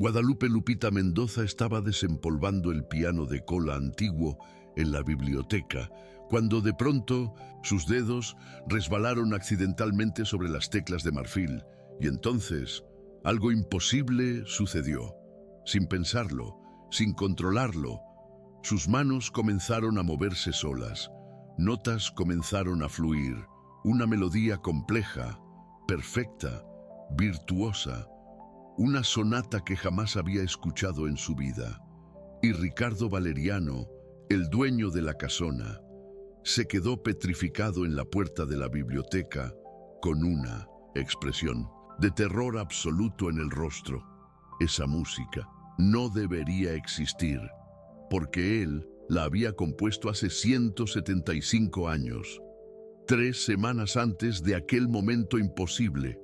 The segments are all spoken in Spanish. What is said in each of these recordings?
Guadalupe Lupita Mendoza estaba desempolvando el piano de cola antiguo en la biblioteca, cuando de pronto sus dedos resbalaron accidentalmente sobre las teclas de marfil, y entonces algo imposible sucedió. Sin pensarlo, sin controlarlo, sus manos comenzaron a moverse solas, notas comenzaron a fluir, una melodía compleja, perfecta, virtuosa, una sonata que jamás había escuchado en su vida. Y Ricardo Valeriano, el dueño de la casona, se quedó petrificado en la puerta de la biblioteca con una expresión de terror absoluto en el rostro. Esa música no debería existir, porque él la había compuesto hace 175 años, 3 semanas antes de aquel momento imposible.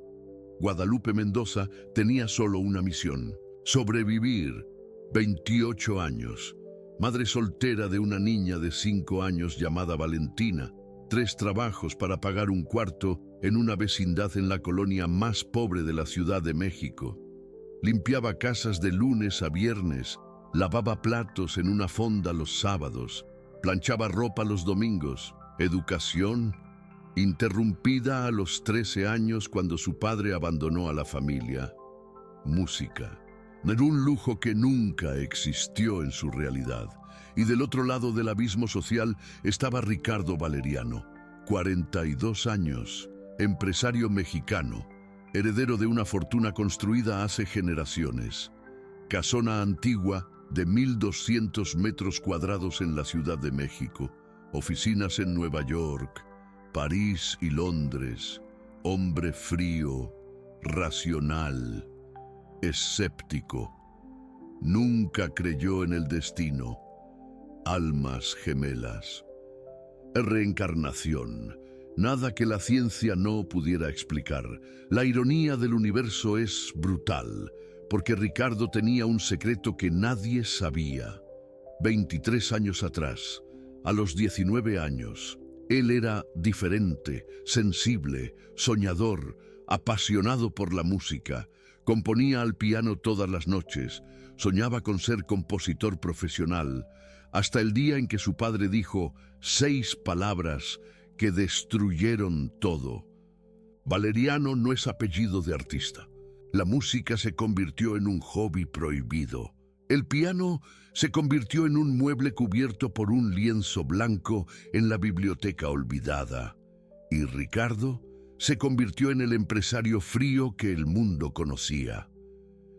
Guadalupe Mendoza tenía solo una misión: sobrevivir. 28 años, madre soltera de una niña de 5 años llamada Valentina, 3 trabajos para pagar un cuarto en una vecindad en la colonia más pobre de la Ciudad de México. Limpiaba casas de lunes a viernes, lavaba platos en una fonda los sábados, planchaba ropa los domingos. Educación interrumpida a los 13 años cuando su padre abandonó a la familia. Música era un lujo que nunca existió en su realidad. Y del otro lado del abismo social estaba Ricardo Valeriano, 42 años, empresario mexicano, heredero de una fortuna construida hace generaciones. Casona antigua de 1,200 metros cuadrados en la Ciudad de México, oficinas en Nueva York, París y Londres. Hombre frío, racional, escéptico. Nunca creyó en el destino. Almas gemelas. Reencarnación. Nada que la ciencia no pudiera explicar. La ironía del universo es brutal, porque Ricardo tenía un secreto que nadie sabía. 23 años atrás, a los 19 años, él era diferente, sensible, soñador, apasionado por la música. Componía al piano todas las noches, soñaba con ser compositor profesional, hasta el día en que su padre dijo 6 palabras que destruyeron todo. Valeriano no es apellido de artista. La música se convirtió en un hobby prohibido. El piano se convirtió en un mueble cubierto por un lienzo blanco en la biblioteca olvidada. Y Ricardo se convirtió en el empresario frío que el mundo conocía.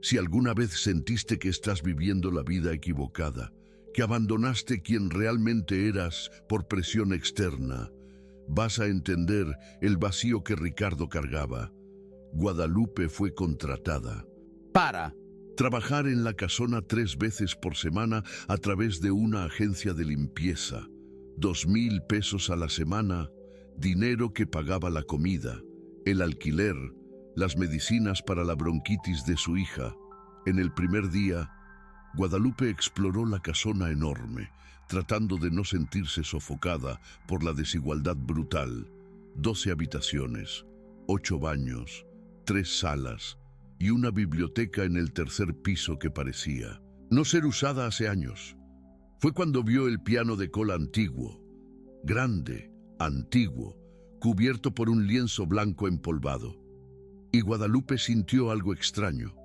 Si alguna vez sentiste que estás viviendo la vida equivocada, que abandonaste quien realmente eras por presión externa, vas a entender el vacío que Ricardo cargaba. Guadalupe fue contratada Para trabajar en la casona 3 veces por semana a través de una agencia de limpieza. 2,000 pesos a la semana, dinero que pagaba la comida, el alquiler, las medicinas para la bronquitis de su hija. En el primer día, Guadalupe exploró la casona enorme, tratando de no sentirse sofocada por la desigualdad brutal. 12 habitaciones, 8 baños, 3 salas y una biblioteca en el tercer piso que parecía no ser usada hace años. Fue cuando vio el piano de cola antiguo, grande, antiguo, cubierto por un lienzo blanco empolvado. Y Guadalupe sintió algo extraño,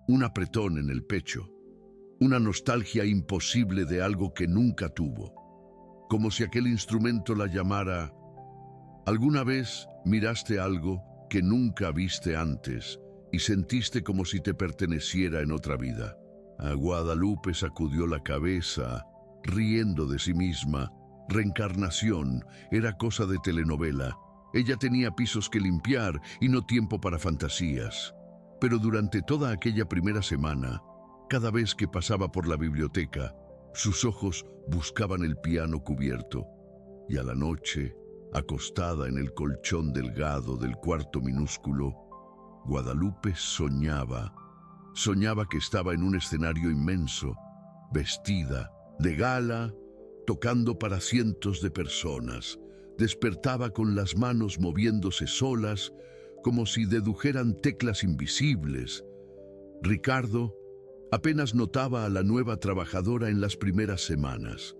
un apretón en el pecho, una nostalgia imposible de algo que nunca tuvo, como si aquel instrumento la llamara. ¿Alguna vez miraste algo que nunca viste antes y sentiste como si te perteneciera en otra vida? A Guadalupe sacudió la cabeza, riendo de sí misma. Reencarnación era cosa de telenovela. Ella tenía pisos que limpiar y no tiempo para fantasías. Pero durante toda aquella primera semana, cada vez que pasaba por la biblioteca, sus ojos buscaban el piano cubierto. Y a la noche, acostada en el colchón delgado del cuarto minúsculo, Guadalupe soñaba que estaba en un escenario inmenso, vestida de gala, tocando para cientos de personas. Despertaba con las manos moviéndose solas, como si dedujeran teclas invisibles. Ricardo Apenas notaba a la nueva trabajadora en las primeras semanas.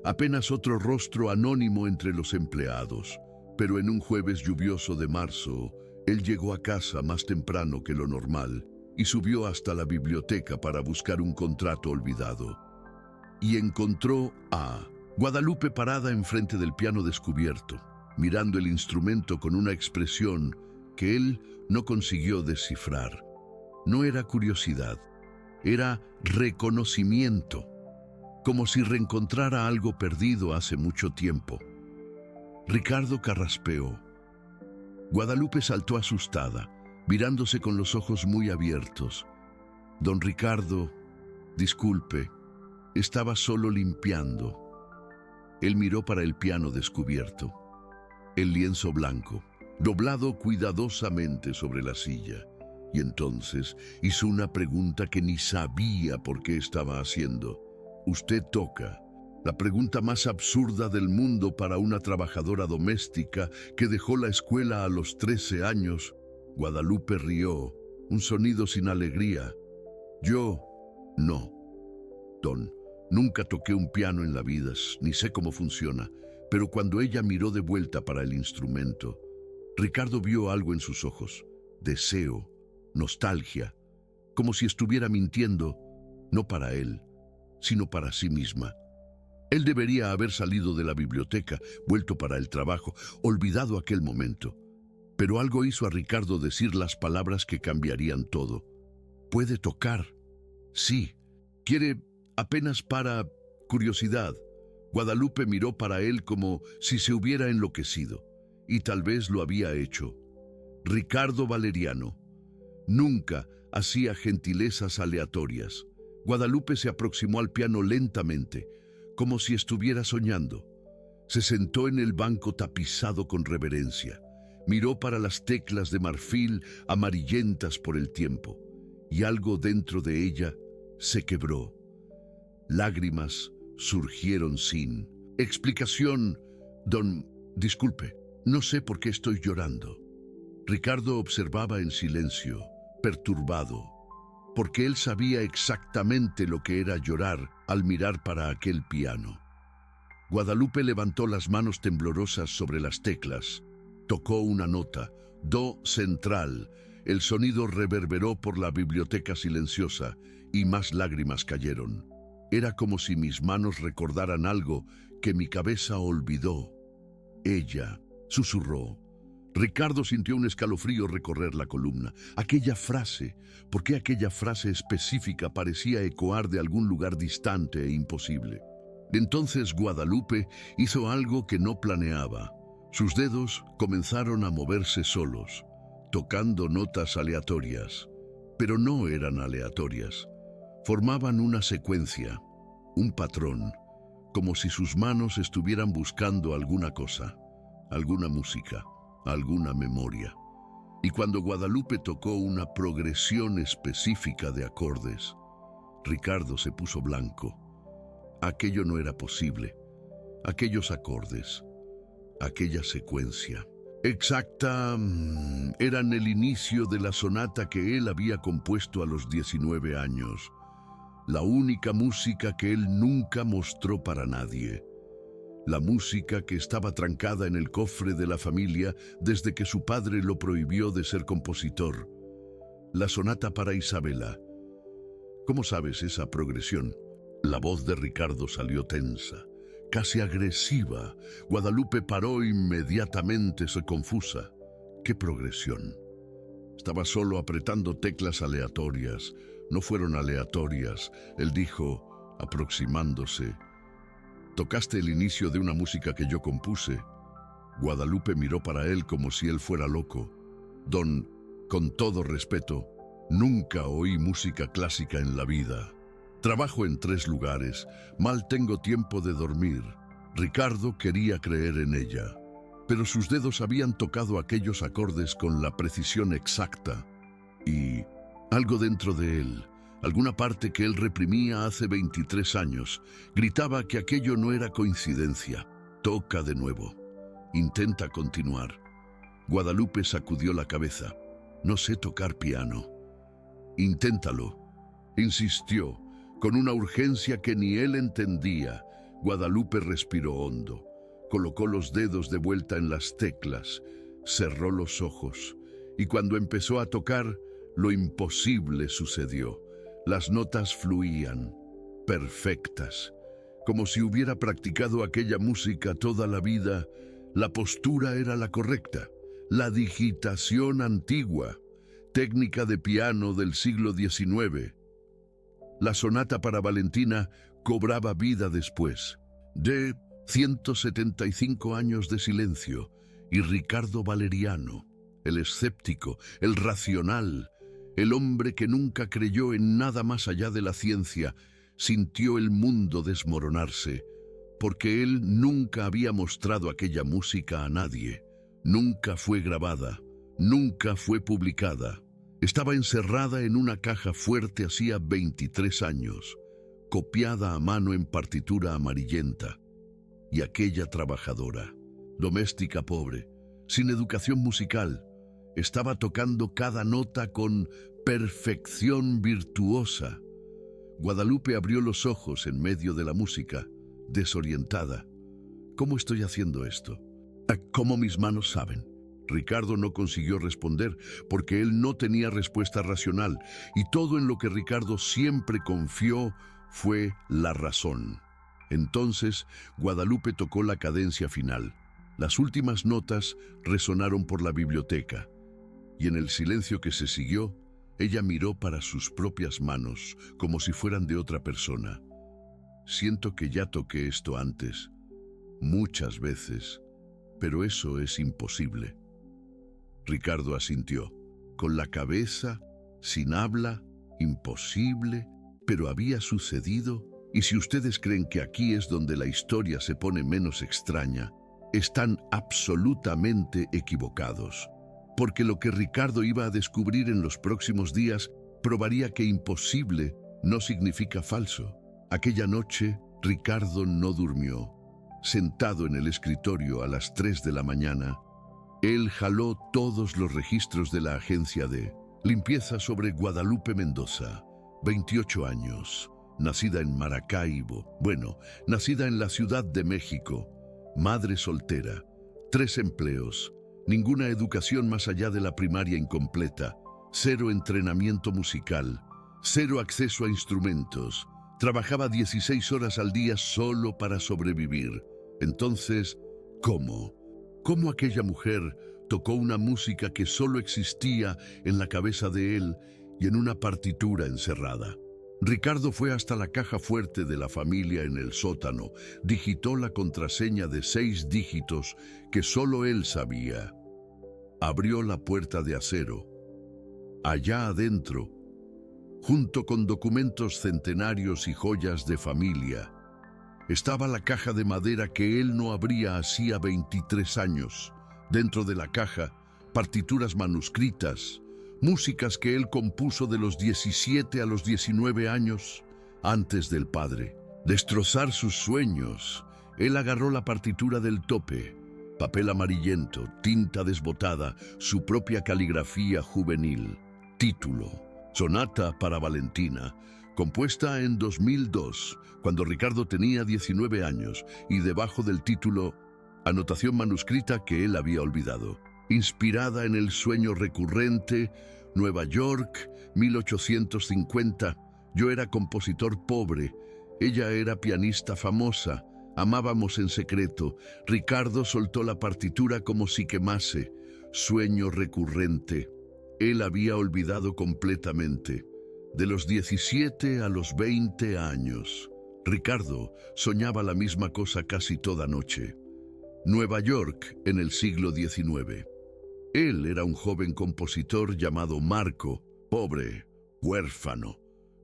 Apenas otro rostro anónimo entre los empleados. Pero en un jueves lluvioso de marzo, él llegó a casa más temprano que lo normal y subió hasta la biblioteca para buscar un contrato olvidado. Y encontró a Guadalupe parada enfrente del piano descubierto, mirando el instrumento con una expresión que él no consiguió descifrar. No era curiosidad, era reconocimiento, como si reencontrara algo perdido hace mucho tiempo. Ricardo carraspeó. Guadalupe saltó asustada, mirándose con los ojos muy abiertos. Don Ricardo, disculpe, estaba solo limpiando. Él miró para el piano descubierto, el lienzo blanco, doblado cuidadosamente sobre la silla, y entonces hizo una pregunta que ni sabía por qué estaba haciendo. «¿Usted toca?» La pregunta más absurda del mundo para una trabajadora doméstica que dejó la escuela a los 13 años. Guadalupe rió, un sonido sin alegría. «Yo, no, Don, nunca toqué un piano en la vida, ni sé cómo funciona». Pero cuando ella miró de vuelta para el instrumento, Ricardo vio algo en sus ojos. Deseo, nostalgia, como si estuviera mintiendo, no para él, sino para sí misma. Él debería haber salido de la biblioteca, vuelto para el trabajo, olvidado aquel momento. Pero algo hizo a Ricardo decir las palabras que cambiarían todo. «¿Puede tocar?» «Sí». «¿Quiere apenas para curiosidad?» Guadalupe miró para él como si se hubiera enloquecido, y tal vez lo había hecho. Ricardo Valeriano nunca hacía gentilezas aleatorias. Guadalupe se aproximó al piano lentamente, como si estuviera soñando. Se sentó en el banco tapizado con reverencia. Miró para las teclas de marfil amarillentas por el tiempo, y algo dentro de ella se quebró. Lágrimas surgieron sin explicación. «Don, disculpe, no sé por qué estoy llorando». Ricardo observaba en silencio, perturbado, porque él sabía exactamente lo que era llorar al mirar para aquel piano. Guadalupe levantó las manos temblorosas sobre las teclas, tocó una nota, do central. El sonido reverberó por la biblioteca silenciosa y más lágrimas cayeron. Era como si mis manos recordaran algo que mi cabeza olvidó. «Ella», susurró. Ricardo sintió un escalofrío recorrer la columna. Aquella frase, ¿por qué aquella frase específica parecía ecoar de algún lugar distante e imposible? Entonces Guadalupe hizo algo que no planeaba. Sus dedos comenzaron a moverse solos, tocando notas aleatorias. Pero no eran aleatorias. Formaban una secuencia, un patrón, como si sus manos estuvieran buscando alguna cosa, alguna música, alguna memoria. Y cuando Guadalupe tocó una progresión específica de acordes, Ricardo se puso blanco. Aquello no era posible. Aquellos acordes, aquella secuencia exacta, eran el inicio de la sonata que él había compuesto a los 19 años. La única música que él nunca mostró para nadie. La música que estaba trancada en el cofre de la familia desde que su padre lo prohibió de ser compositor. La sonata para Isabela. ¿Cómo sabes esa progresión? La voz de Ricardo salió tensa, casi agresiva. Guadalupe paró inmediatamente, confusa. ¿Qué progresión? Estaba solo apretando teclas aleatorias. No fueron aleatorias. Él dijo, aproximándose. «¿Tocaste el inicio de una música que yo compuse?» Guadalupe miró para él como si él fuera loco. «Don, con todo respeto, nunca oí música clásica en la vida. Trabajo en 3 lugares. Mal tengo tiempo de dormir». Ricardo quería creer en ella, pero sus dedos habían tocado aquellos acordes con la precisión exacta. Y algo dentro de él, alguna parte que él reprimía hace 23 años, gritaba que aquello no era coincidencia. «Toca de nuevo. Intenta continuar». Guadalupe sacudió la cabeza. «No sé tocar piano». «Inténtalo. Insistió, con una urgencia que ni él entendía. Guadalupe respiró hondo, colocó los dedos de vuelta en las teclas, cerró los ojos, y cuando empezó a tocar, lo imposible sucedió. Las notas fluían, perfectas, como si hubiera practicado aquella música toda la vida. La postura era la correcta, la digitación antigua, técnica de piano del siglo XIX. La sonata para Valentina cobraba vida después de 175 años de silencio, y Ricardo Valeriano, el escéptico, el racional, el hombre que nunca creyó en nada más allá de la ciencia, sintió el mundo desmoronarse, porque él nunca había mostrado aquella música a nadie, nunca fue grabada, nunca fue publicada. Estaba encerrada en una caja fuerte hacía 23 años, copiada a mano en partitura amarillenta. Y aquella trabajadora, doméstica pobre, sin educación musical, estaba tocando cada nota con perfección virtuosa. Guadalupe abrió los ojos en medio de la música, desorientada. ¿Cómo estoy haciendo esto? ¿Cómo mis manos saben? Ricardo no consiguió responder porque él no tenía respuesta racional, y todo en lo que Ricardo siempre confió fue la razón. Entonces, Guadalupe tocó la cadencia final. Las últimas notas resonaron por la biblioteca, y en el silencio que se siguió, ella miró para sus propias manos, como si fueran de otra persona. Siento que ya toqué esto antes, muchas veces, pero eso es imposible. Ricardo asintió, con la cabeza, sin habla, imposible, pero había sucedido. Y si ustedes creen que aquí es donde la historia se pone menos extraña, están absolutamente equivocados. Porque lo que Ricardo iba a descubrir en los próximos días probaría que imposible no significa falso. Aquella noche, Ricardo no durmió. Sentado en el escritorio a las 3 de la mañana, él jaló todos los registros de la agencia de limpieza sobre Guadalupe Mendoza, 28 años. Nacida en Maracaibo, nacida en la Ciudad de México, madre soltera, 3 empleos, ninguna educación más allá de la primaria incompleta, 0 entrenamiento musical, 0 acceso a instrumentos, trabajaba 16 horas al día solo para sobrevivir. Entonces, ¿cómo? ¿Cómo aquella mujer tocó una música que solo existía en la cabeza de él y en una partitura encerrada? Ricardo fue hasta la caja fuerte de la familia en el sótano, digitó la contraseña de 6 dígitos que solo él sabía. Abrió la puerta de acero. Allá adentro, junto con documentos centenarios y joyas de familia, estaba la caja de madera que él no abría hacía 23 años. Dentro de la caja, partituras manuscritas, músicas que él compuso de los 17 a los 19 años, antes del padre. Destrozar sus sueños, él agarró la partitura del tope, papel amarillento, tinta desbotada, su propia caligrafía juvenil. Título: Sonata para Valentina, compuesta en 2002, cuando Ricardo tenía 19 años, y debajo del título, anotación manuscrita que él había olvidado. Inspirada en el sueño recurrente, Nueva York, 1850. Yo era compositor pobre, ella era pianista famosa. Amábamos en secreto. Ricardo soltó la partitura como si quemase. Sueño recurrente. Él había olvidado completamente. De los 17 a los 20 años, Ricardo soñaba la misma cosa casi toda noche. Nueva York en el siglo XIX. Él era un joven compositor llamado Marco, pobre, huérfano.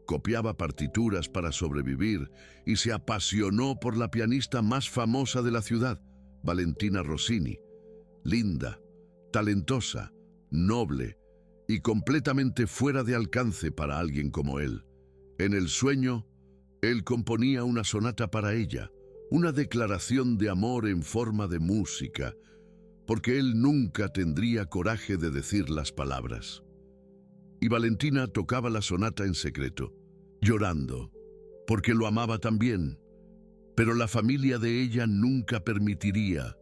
Copiaba partituras para sobrevivir y se apasionó por la pianista más famosa de la ciudad, Valentina Rossini. Linda, talentosa, noble y completamente fuera de alcance para alguien como él. En el sueño, él componía una sonata para ella, una declaración de amor en forma de música, porque él nunca tendría coraje de decir las palabras. Y Valentina tocaba la sonata en secreto. llorando, porque lo amaba también, pero la familia de ella nunca permitiría.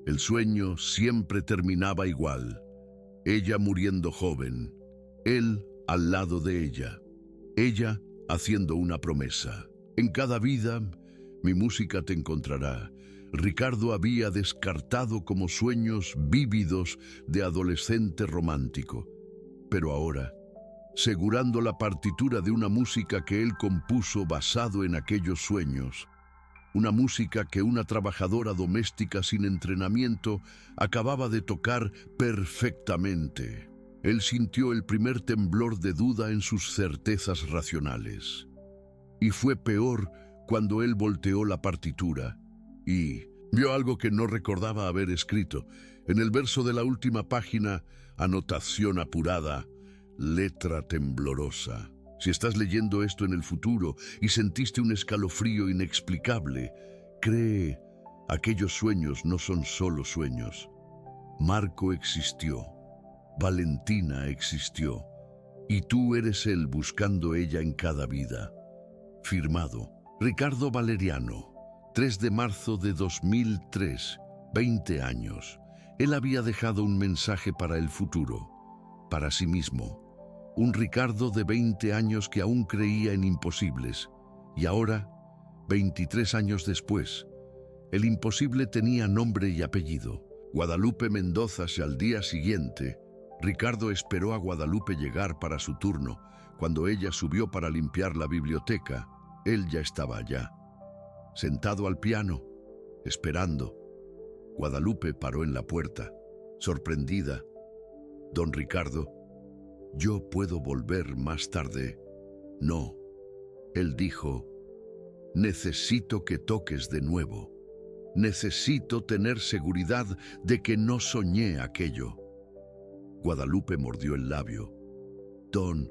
El sueño siempre terminaba igual, ella muriendo joven, él al lado de ella haciendo una promesa. En cada vida, mi música te encontrará. Ricardo había descartado como sueños vívidos de adolescente romántico, pero ahora, segurando la partitura de una música que él compuso basado en aquellos sueños, una música que una trabajadora doméstica sin entrenamiento acababa de tocar perfectamente. Él sintió el primer temblor de duda en sus certezas racionales. Y fue peor cuando él volteó la partitura y vio algo que no recordaba haber escrito. En el verso de la última página, anotación apurada, letra temblorosa. Si estás leyendo esto en el futuro y sentiste un escalofrío inexplicable, cree, aquellos sueños no son solo sueños. Marco existió, Valentina existió, y tú eres él buscando ella en cada vida. Firmado, Ricardo Valeriano, 3 de marzo de 2003, 20 años. Él había dejado un mensaje para el futuro, para sí mismo. Un Ricardo de 20 años que aún creía en imposibles. Y ahora, 23 años después, el imposible tenía nombre y apellido. Guadalupe Mendoza. Y al día siguiente, Ricardo esperó a Guadalupe llegar para su turno. Cuando ella subió para limpiar la biblioteca, él ya estaba allá, sentado al piano, esperando. Guadalupe paró en la puerta, sorprendida. Don Ricardo, yo puedo volver más tarde. No, él dijo, necesito que toques de nuevo. Necesito tener seguridad de que no soñé aquello. Guadalupe mordió el labio. Don,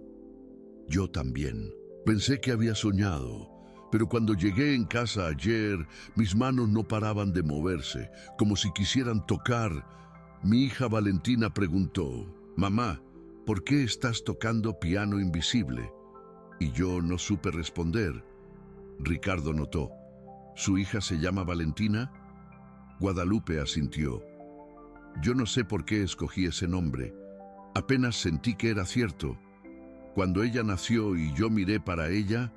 yo también. Pensé que había soñado, pero cuando llegué en casa ayer, mis manos no paraban de moverse, como si quisieran tocar. Mi hija Valentina preguntó, mamá, ¿por qué estás tocando piano invisible? Y yo no supe responder. Ricardo notó. ¿Su hija se llama Valentina? Guadalupe asintió. Yo no sé por qué escogí ese nombre. Apenas sentí que era cierto. Cuando ella nació y yo miré para ella,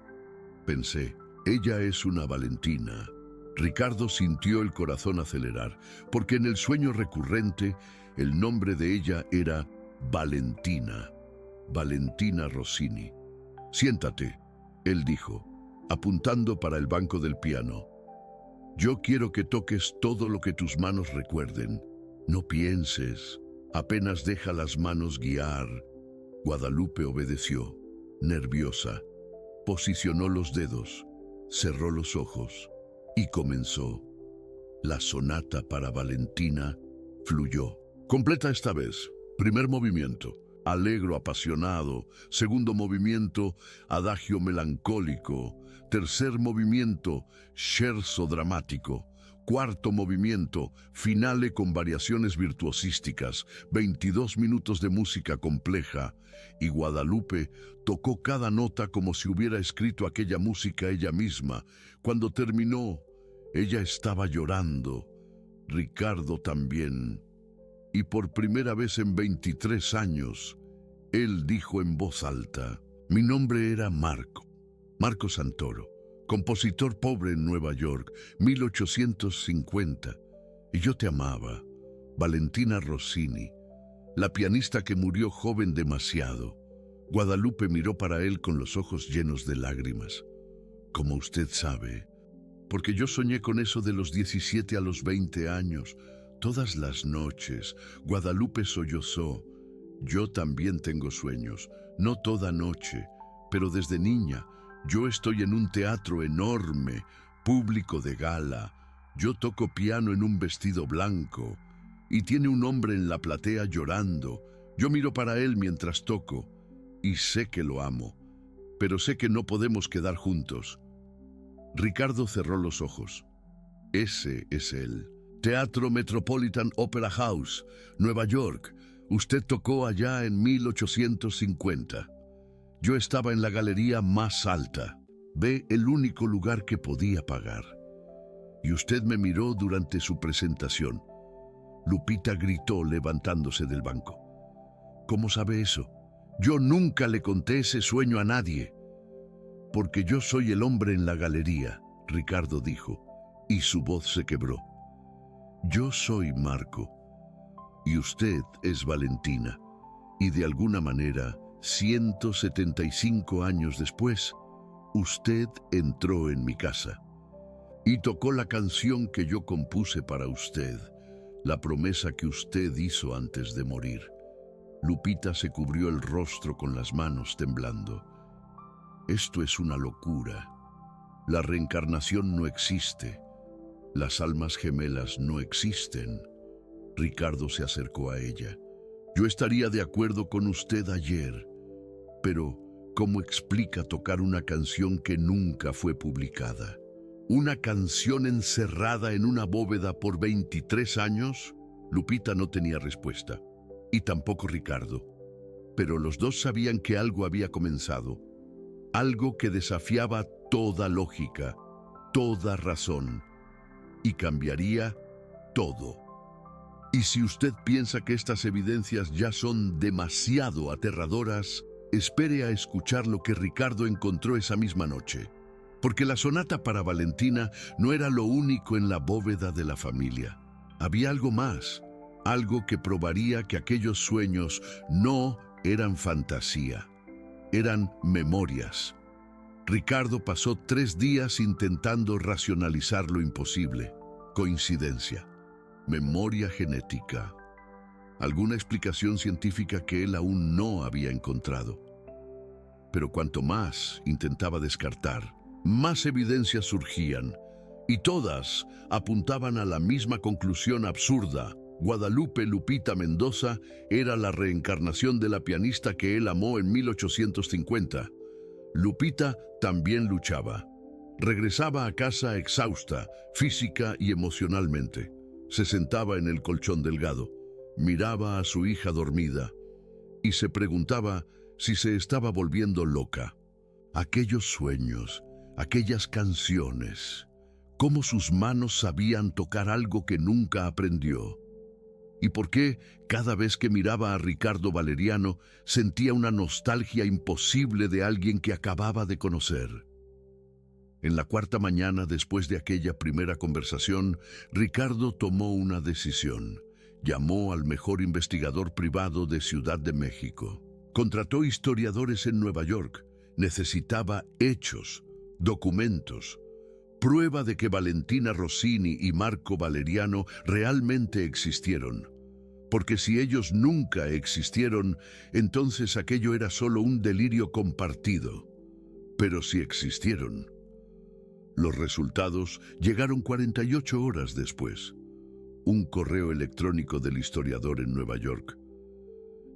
pensé, ella es una Valentina. Ricardo sintió el corazón acelerar, porque en el sueño recurrente, el nombre de ella era Valentina. Valentina Rossini. Siéntate, él dijo, apuntando para el banco del piano. Yo quiero que toques todo lo que tus manos recuerden. No pienses, apenas deja las manos guiar. Guadalupe obedeció, nerviosa. Posicionó los dedos, cerró los ojos y comenzó. La sonata para Valentina fluyó. Completa esta vez. Primer movimiento, alegro apasionado. Segundo movimiento, adagio melancólico. Tercer movimiento, scherzo dramático. Cuarto movimiento, finale con variaciones virtuosísticas, 22 minutos de música compleja, y Guadalupe tocó cada nota como si hubiera escrito aquella música ella misma. Cuando terminó, ella estaba llorando, Ricardo también. Y por primera vez en 23 años, él dijo en voz alta, mi nombre era Marco Santoro. Compositor pobre en Nueva York, 1850. Y yo te amaba, Valentina Rossini, la pianista que murió joven demasiado. Guadalupe miró para él con los ojos llenos de lágrimas. Como usted sabe, porque yo soñé con eso de los 17 a los 20 años. Todas las noches, Guadalupe sollozó. Yo también tengo sueños, no toda noche, pero desde niña. Yo estoy en un teatro enorme, público de gala. Yo toco piano en un vestido blanco y tiene un hombre en la platea llorando. Yo miro para él mientras toco y sé que lo amo, pero sé que no podemos quedar juntos. Ricardo cerró los ojos. Ese es él. Teatro Metropolitan Opera House, Nueva York. Usted tocó allá en 1850. Yo estaba en la galería más alta, el único lugar que podía pagar. Y usted me miró durante su presentación. Lupita gritó levantándose del banco. ¿Cómo sabe eso? Yo nunca le conté ese sueño a nadie. Porque yo soy el hombre en la galería, Ricardo dijo, y su voz se quebró. Yo soy Marco, y usted es Valentina, y de alguna manera, 175 años después, usted entró en mi casa y tocó la canción que yo compuse para usted, la promesa que usted hizo antes de morir. Lupita se cubrió el rostro con las manos temblando. Esto es una locura. La reencarnación no existe. Las almas gemelas no existen. Ricardo se acercó a ella. Yo estaría de acuerdo con usted ayer, pero ¿cómo explica tocar una canción que nunca fue publicada? ¿Una canción encerrada en una bóveda por 23 años? Lupita no tenía respuesta, y tampoco Ricardo. Pero los dos sabían que algo había comenzado, algo que desafiaba toda lógica, toda razón, y cambiaría todo. Y si usted piensa que estas evidencias ya son demasiado aterradoras, espere a escuchar lo que Ricardo encontró esa misma noche. Porque la sonata para Valentina no era lo único en la bóveda de la familia. Había algo más, algo que probaría que aquellos sueños no eran fantasía, eran memorias. Ricardo pasó 3 días intentando racionalizar lo imposible. Coincidencia. Memoria genética. Alguna explicación científica que él aún no había encontrado. Pero cuanto más intentaba descartar, más evidencias surgían, y todas apuntaban a la misma conclusión absurda. Guadalupe Lupita Mendoza era la reencarnación de la pianista que él amó en 1850. Lupita también luchaba. Regresaba a casa exhausta, física y emocionalmente. Se sentaba en el colchón delgado, miraba a su hija dormida y se preguntaba si se estaba volviendo loca. Aquellos sueños, aquellas canciones, cómo sus manos sabían tocar algo que nunca aprendió. ¿Y por qué cada vez que miraba a Ricardo Valeriano sentía una nostalgia imposible de alguien que acababa de conocer? En la 4ª mañana, después de aquella primera conversación, Ricardo tomó una decisión. Llamó al mejor investigador privado de Ciudad de México. Contrató historiadores en Nueva York. Necesitaba hechos, documentos, prueba de que Valentina Rossini y Marco Valeriano realmente existieron. Porque si ellos nunca existieron, entonces aquello era solo un delirio compartido. Pero si existieron. Los resultados llegaron 48 horas después. Un correo electrónico del historiador en Nueva York.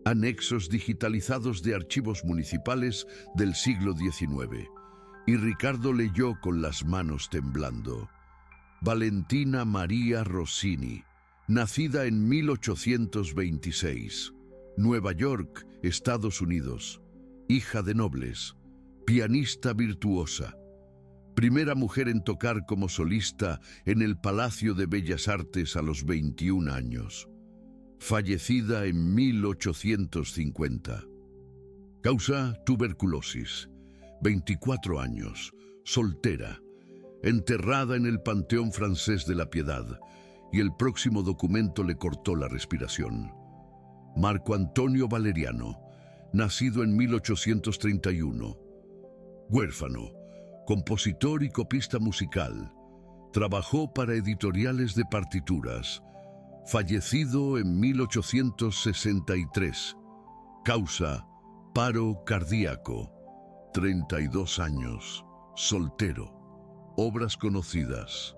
Anexos digitalizados de archivos municipales del siglo XIX. Y Ricardo leyó con las manos temblando. Valentina María Rossini, nacida en 1826. Nueva York, Estados Unidos. Hija de nobles. Pianista virtuosa. Primera mujer en tocar como solista en el Palacio de Bellas Artes a los 21 años. Fallecida en 1850. Causa: tuberculosis. 24 años, soltera, enterrada en el Panteón Francés de la Piedad, y el próximo documento le cortó la respiración. Marco Antonio Valeriano, nacido en 1831. Huérfano, compositor y copista musical. Trabajó para editoriales de partituras. Fallecido en 1863. Causa: paro cardíaco. 32 años. Soltero. Obras conocidas: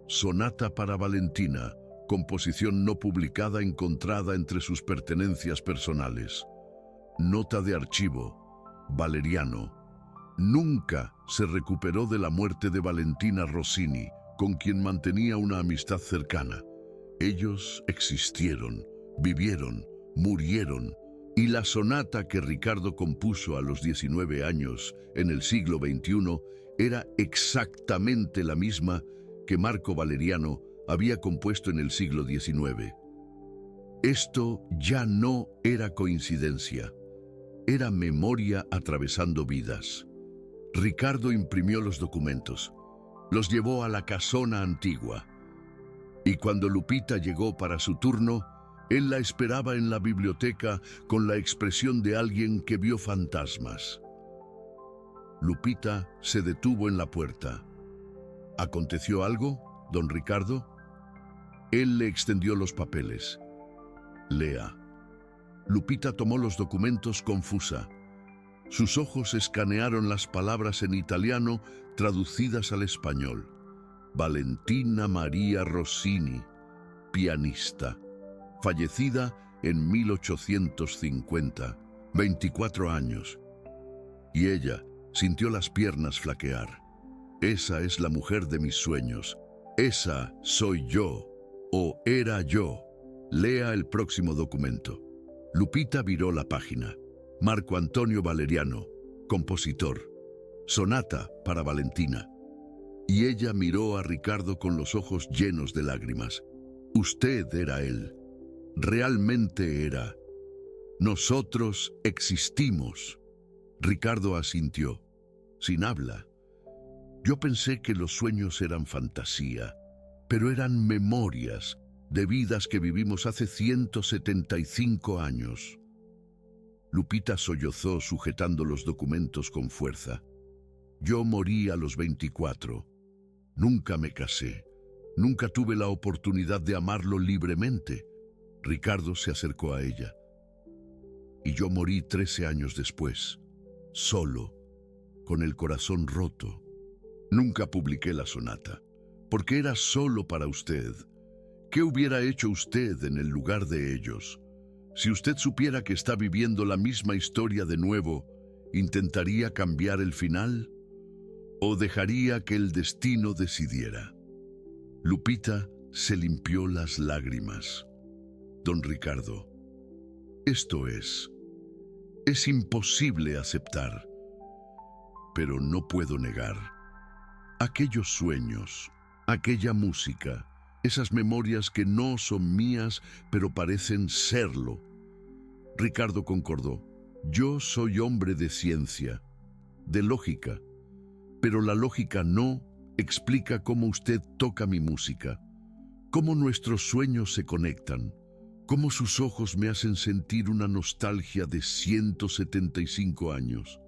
Sonata para Valentina, composición no publicada encontrada entre sus pertenencias personales. Nota de archivo: Valeriano. Nunca se recuperó de la muerte de Valentina Rossini, con quien mantenía una amistad cercana. Ellos existieron, vivieron, murieron, Y la sonata que Ricardo compuso a los 19 años en el siglo XXI era exactamente la misma que Marco Valeriano había compuesto en el siglo XIX. Esto ya no era coincidencia, era memoria atravesando vidas. Ricardo imprimió los documentos, los llevó a la casona antigua, y cuando Lupita llegó para su turno, él la esperaba en la biblioteca con la expresión de alguien que vio fantasmas. Lupita se detuvo en la puerta. ¿Aconteció algo, don Ricardo? Él le extendió los papeles. Lea. Lupita tomó los documentos confusa. Sus ojos escanearon las palabras en italiano traducidas al español. Valentina María Rossini, pianista, fallecida en 1850, 24 años. Y ella sintió las piernas flaquear. Esa es la mujer de mis sueños. Esa soy yo, o era yo. Lea el próximo documento. Lupita viró la página. Marco Antonio Valeriano, compositor. Sonata para Valentina. Y ella miró a Ricardo con los ojos llenos de lágrimas. Usted era él. Realmente era. Nosotros existimos. Ricardo asintió, sin habla. Yo pensé que los sueños eran fantasía, pero eran memorias de vidas que vivimos hace 175 años. Lupita sollozó sujetando los documentos con fuerza. Yo morí a los 24. Nunca me casé. Nunca tuve la oportunidad de amarlo libremente. Ricardo se acercó a ella. Y yo morí 13 años después, solo, con el corazón roto. Nunca publiqué la sonata, porque era solo para usted. ¿Qué hubiera hecho usted en el lugar de ellos? Si usted supiera que está viviendo la misma historia de nuevo, ¿intentaría cambiar el final? ¿O dejaría que el destino decidiera? Lupita se limpió las lágrimas. Don Ricardo, esto es imposible aceptar, pero no puedo negar. Aquellos sueños, aquella música, esas memorias que no son mías, pero parecen serlo. Ricardo concordó. Yo soy hombre de ciencia, de lógica, pero la lógica no explica cómo usted toca mi música, cómo nuestros sueños se conectan, cómo sus ojos me hacen sentir una nostalgia de 175 años.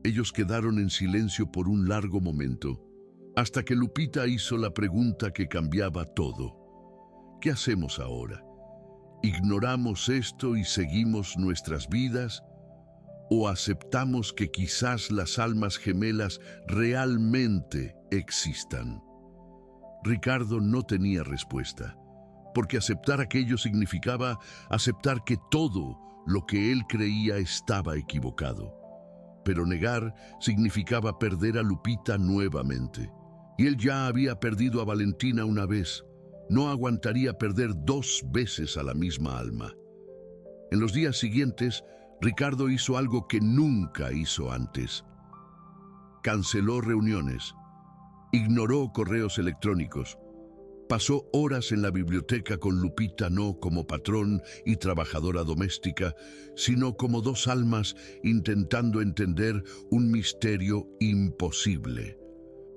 Ellos quedaron en silencio por un largo momento, hasta que Lupita hizo la pregunta que cambiaba todo. ¿Qué hacemos ahora? ¿Ignoramos esto y seguimos nuestras vidas? ¿O aceptamos que quizás las almas gemelas realmente existan? Ricardo no tenía respuesta, porque aceptar aquello significaba aceptar que todo lo que él creía estaba equivocado. Pero negar significaba perder a Lupita nuevamente. Y él ya había perdido a Valentina una vez. No aguantaría perder 2 veces a la misma alma. En los días siguientes, Ricardo hizo algo que nunca hizo antes. Canceló reuniones, ignoró correos electrónicos, pasó horas en la biblioteca con Lupita no como patrón y trabajadora doméstica, sino como 2 almas intentando entender un misterio imposible.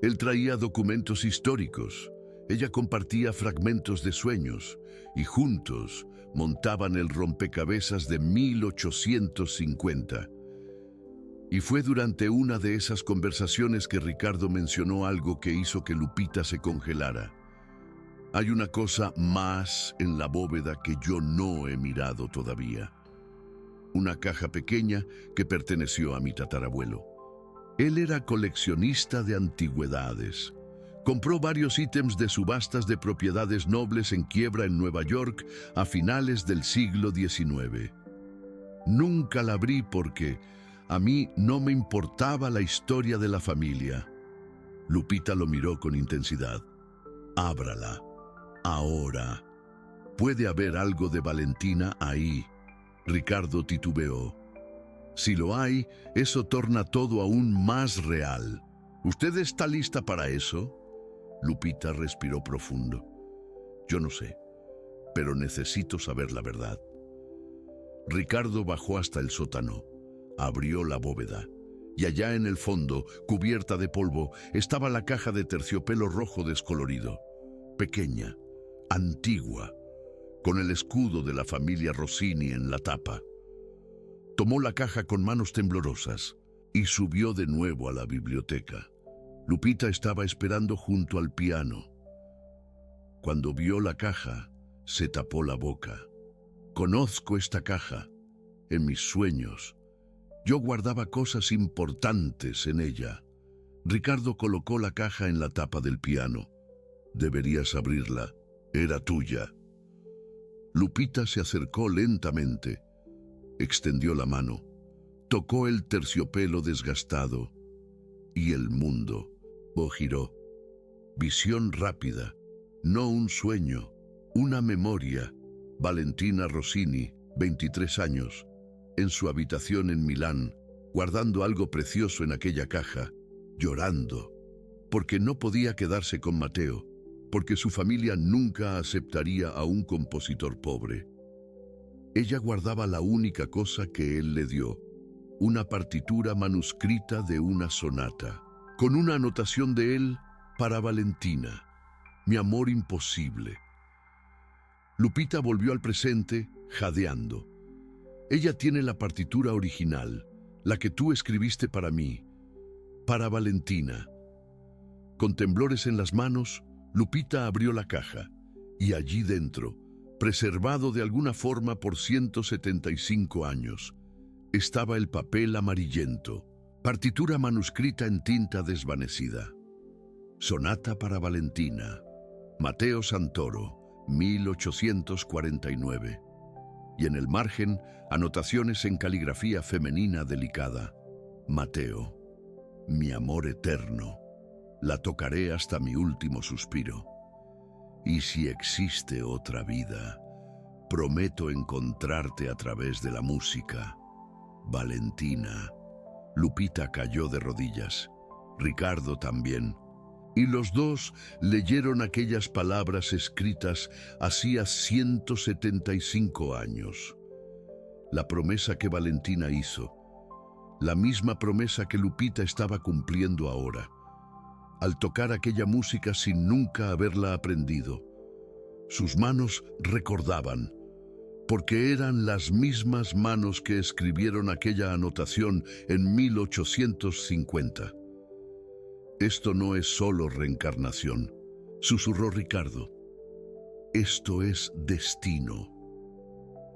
Él traía documentos históricos, ella compartía fragmentos de sueños, y juntos montaban el rompecabezas de 1850. Y fue durante una de esas conversaciones que Ricardo mencionó algo que hizo que Lupita se congelara. Hay una cosa más en la bóveda que yo no he mirado todavía. Una caja pequeña que perteneció a mi tatarabuelo. Él era coleccionista de antigüedades. Compró varios ítems de subastas de propiedades nobles en quiebra en Nueva York a finales del siglo XIX. Nunca la abrí porque a mí no me importaba la historia de la familia. Lupita lo miró con intensidad. Ábrala. Ahora. Puede haber algo de Valentina ahí. Ricardo titubeó. Si lo hay, eso torna todo aún más real. ¿Usted está lista para eso? Lupita respiró profundo. Yo no sé, pero necesito saber la verdad. Ricardo bajó hasta el sótano, abrió la bóveda, y allá en el fondo, cubierta de polvo, estaba la caja de terciopelo rojo descolorido, pequeña, antigua, con el escudo de la familia Rossini en la tapa. Tomó la caja con manos temblorosas y subió de nuevo a la biblioteca. Lupita estaba esperando junto al piano. Cuando vio la caja, se tapó la boca. Conozco esta caja. En mis sueños, yo guardaba cosas importantes en ella. Ricardo colocó la caja en la tapa del piano. Deberías abrirla. Era tuya. Lupita se acercó lentamente. Extendió la mano. Tocó el terciopelo desgastado. Y el mundo giró. Visión rápida. No un sueño. Una memoria. Valentina Rossini, 23 años, en su habitación en Milán, guardando algo precioso en aquella caja, llorando, porque no podía quedarse con Matteo, porque su familia nunca aceptaría a un compositor pobre. Ella guardaba la única cosa que él le dio, una partitura manuscrita de una sonata, con una anotación de él para Valentina, mi amor imposible. Lupita volvió al presente, jadeando. Ella tiene la partitura original, la que tú escribiste para mí, para Valentina. Con temblores en las manos, Lupita abrió la caja, y allí dentro, preservado de alguna forma por 175 años, estaba el papel amarillento, partitura manuscrita en tinta desvanecida. Sonata para Valentina, Matteo Santoro, 1849. Y en el margen, anotaciones en caligrafía femenina delicada. Matteo, mi amor eterno, la tocaré hasta mi último suspiro. Y si existe otra vida, prometo encontrarte a través de la música. Valentina. Lupita cayó de rodillas. Ricardo también. Y los dos leyeron aquellas palabras escritas hacía 175 años. La promesa que Valentina hizo, la misma promesa que Lupita estaba cumpliendo ahora, al tocar aquella música sin nunca haberla aprendido. Sus manos recordaban, porque eran las mismas manos que escribieron aquella anotación en 1850. Esto no es solo reencarnación, susurró Ricardo. Esto es destino.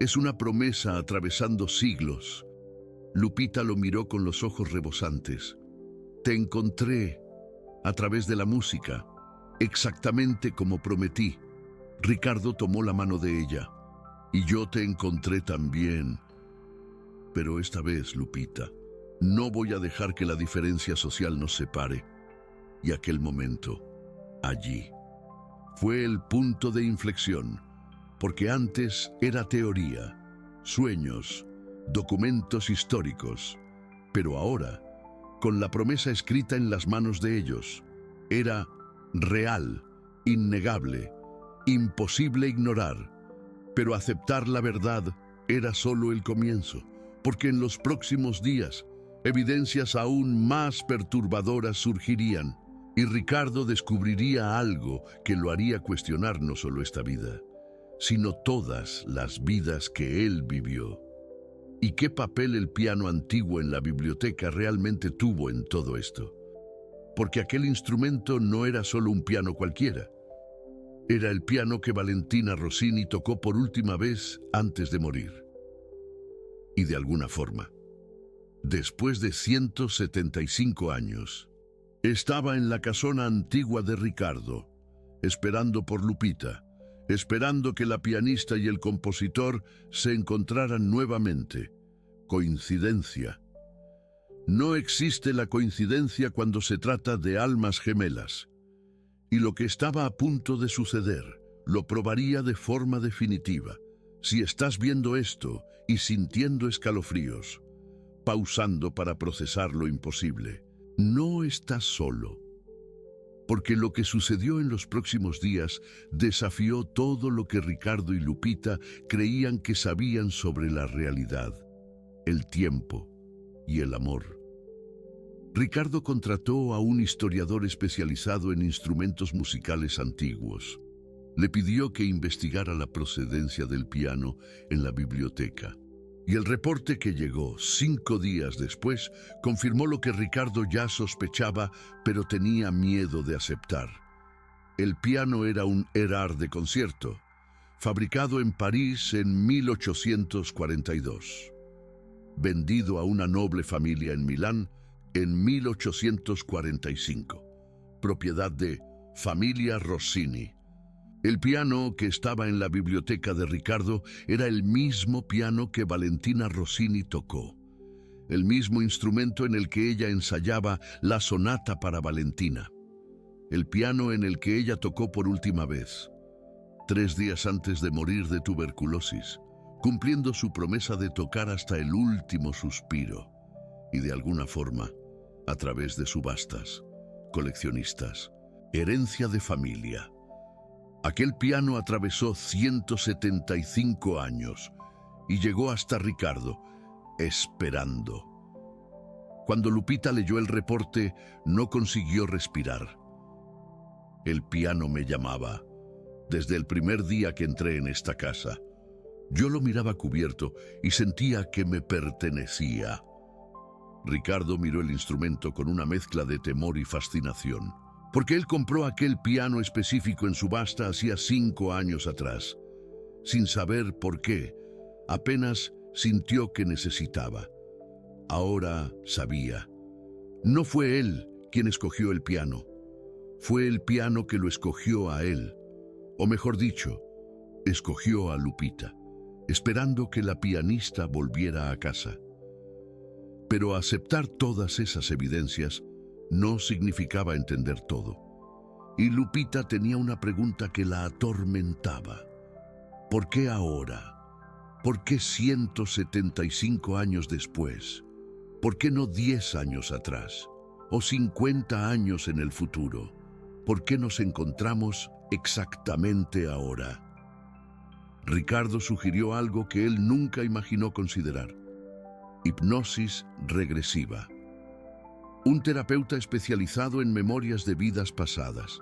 Es una promesa atravesando siglos. Lupita lo miró con los ojos rebosantes. Te encontré a través de la música, exactamente como prometí. Ricardo tomó la mano de ella. Y yo te encontré también. Pero esta vez, Lupita, no voy a dejar que la diferencia social nos separe. Y aquel momento, allí, fue el punto de inflexión, porque antes era teoría, sueños, documentos históricos, pero ahora, con la promesa escrita en las manos de ellos, era real, innegable, imposible ignorar, pero aceptar la verdad era solo el comienzo, porque en los próximos días, evidencias aún más perturbadoras surgirían, y Ricardo descubriría algo que lo haría cuestionar no solo esta vida, sino todas las vidas que él vivió. ¿Y qué papel el piano antiguo en la biblioteca realmente tuvo en todo esto? Porque aquel instrumento no era solo un piano cualquiera. Era el piano que Valentina Rossini tocó por última vez antes de morir. Y de alguna forma, después de 175 años, estaba en la casona antigua de Ricardo, esperando por Lupita, esperando que la pianista y el compositor se encontraran nuevamente. Coincidencia. No existe la coincidencia cuando se trata de almas gemelas. Y lo que estaba a punto de suceder lo probaría de forma definitiva. Si estás viendo esto y sintiendo escalofríos, pausando para procesar lo imposible. No estás solo, porque lo que sucedió en los próximos días desafió todo lo que Ricardo y Lupita creían que sabían sobre la realidad, el tiempo y el amor. Ricardo contrató a un historiador especializado en instrumentos musicales antiguos. Le pidió que investigara la procedencia del piano en la biblioteca. Y el reporte que llegó 5 días después confirmó lo que Ricardo ya sospechaba, pero tenía miedo de aceptar. El piano era un Erard de concierto, fabricado en París en 1842, vendido a una noble familia en Milán en 1845, propiedad de familia Rossini. El piano que estaba en la biblioteca de Ricardo era el mismo piano que Valentina Rossini tocó, el mismo instrumento en el que ella ensayaba la sonata para Valentina, el piano en el que ella tocó por última vez, 3 días antes de morir de tuberculosis, cumpliendo su promesa de tocar hasta el último suspiro, y de alguna forma, a través de subastas, coleccionistas, herencia de familia. Aquel piano atravesó 175 años y llegó hasta Ricardo, esperando. Cuando Lupita leyó el reporte, no consiguió respirar. El piano me llamaba. Desde el primer día que entré en esta casa, yo lo miraba cubierto y sentía que me pertenecía. Ricardo miró el instrumento con una mezcla de temor y fascinación, porque él compró aquel piano específico en subasta hacía 5 años atrás. Sin saber por qué, apenas sintió que necesitaba. Ahora sabía. No fue él quien escogió el piano. Fue el piano que lo escogió a él. O mejor dicho, escogió a Lupita, esperando que la pianista volviera a casa. Pero aceptar todas esas evidencias no significaba entender todo. Y Lupita tenía una pregunta que la atormentaba. ¿Por qué ahora? ¿Por qué 175 años después? ¿Por qué no 10 años atrás? ¿O 50 años en el futuro? ¿Por qué nos encontramos exactamente ahora? Ricardo sugirió algo que él nunca imaginó considerar: hipnosis regresiva. Un terapeuta especializado en memorias de vidas pasadas.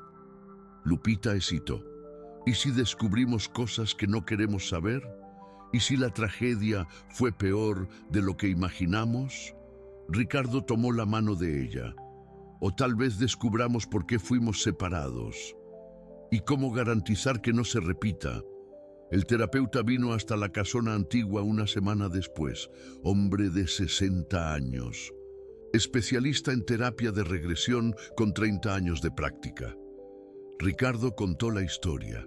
Lupita hesitó. ¿Y si descubrimos cosas que no queremos saber? ¿Y si la tragedia fue peor de lo que imaginamos? Ricardo tomó la mano de ella. O tal vez descubramos por qué fuimos separados. ¿Y cómo garantizar que no se repita? El terapeuta vino hasta la casona antigua una semana después, hombre de 60 años. Especialista en terapia de regresión con 30 años de práctica. Ricardo contó la historia,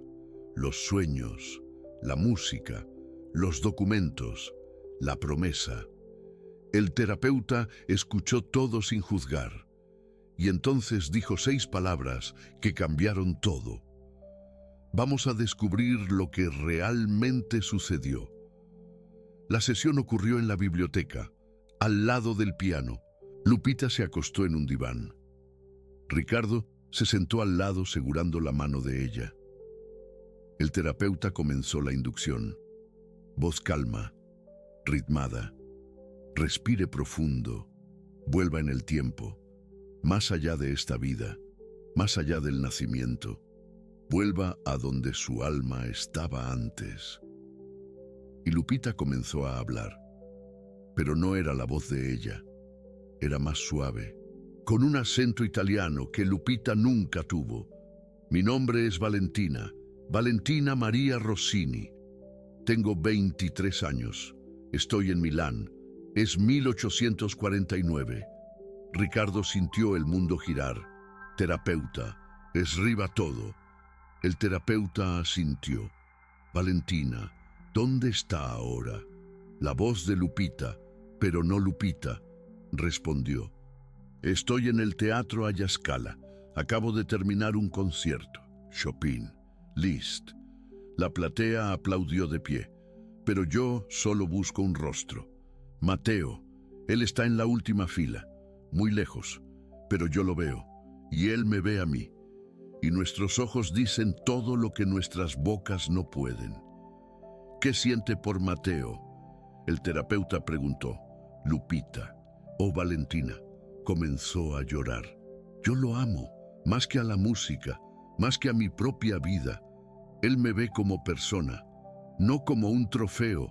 los sueños, la música, los documentos, la promesa. El terapeuta escuchó todo sin juzgar, y entonces dijo 6 palabras que cambiaron todo. Vamos a descubrir lo que realmente sucedió. La sesión ocurrió en la biblioteca, al lado del piano. Lupita se acostó en un diván. Ricardo se sentó al lado segurando la mano de ella. El terapeuta comenzó la inducción. Voz calma, ritmada. Respire profundo. Vuelva en el tiempo, más allá de esta vida, más allá del nacimiento. Vuelva a donde su alma estaba antes. Y Lupita comenzó a hablar, pero no era la voz de ella. Era más suave, con un acento italiano que Lupita nunca tuvo. Mi nombre es Valentina, Valentina María Rossini. Tengo 23 años. Estoy en Milán. Es 1849. Ricardo sintió el mundo girar. Terapeuta, esriba todo. El terapeuta asintió. Valentina, ¿dónde está ahora? La voz de Lupita, pero no Lupita, respondió. Estoy en el Teatro Alla Scala. Acabo de terminar un concierto. Chopin. Liszt. La platea aplaudió de pie. pero yo solo busco un rostro. Mateo, él está en la última fila, muy lejos, pero yo lo veo, y él me ve a mí. Y nuestros ojos dicen todo lo que nuestras bocas no pueden. ¿Qué siente por Mateo? El terapeuta preguntó. Lupita. Oh, Valentina. Comenzó a llorar. Yo lo amo, más que a la música, más que a mi propia vida. Él me ve como persona, no como un trofeo,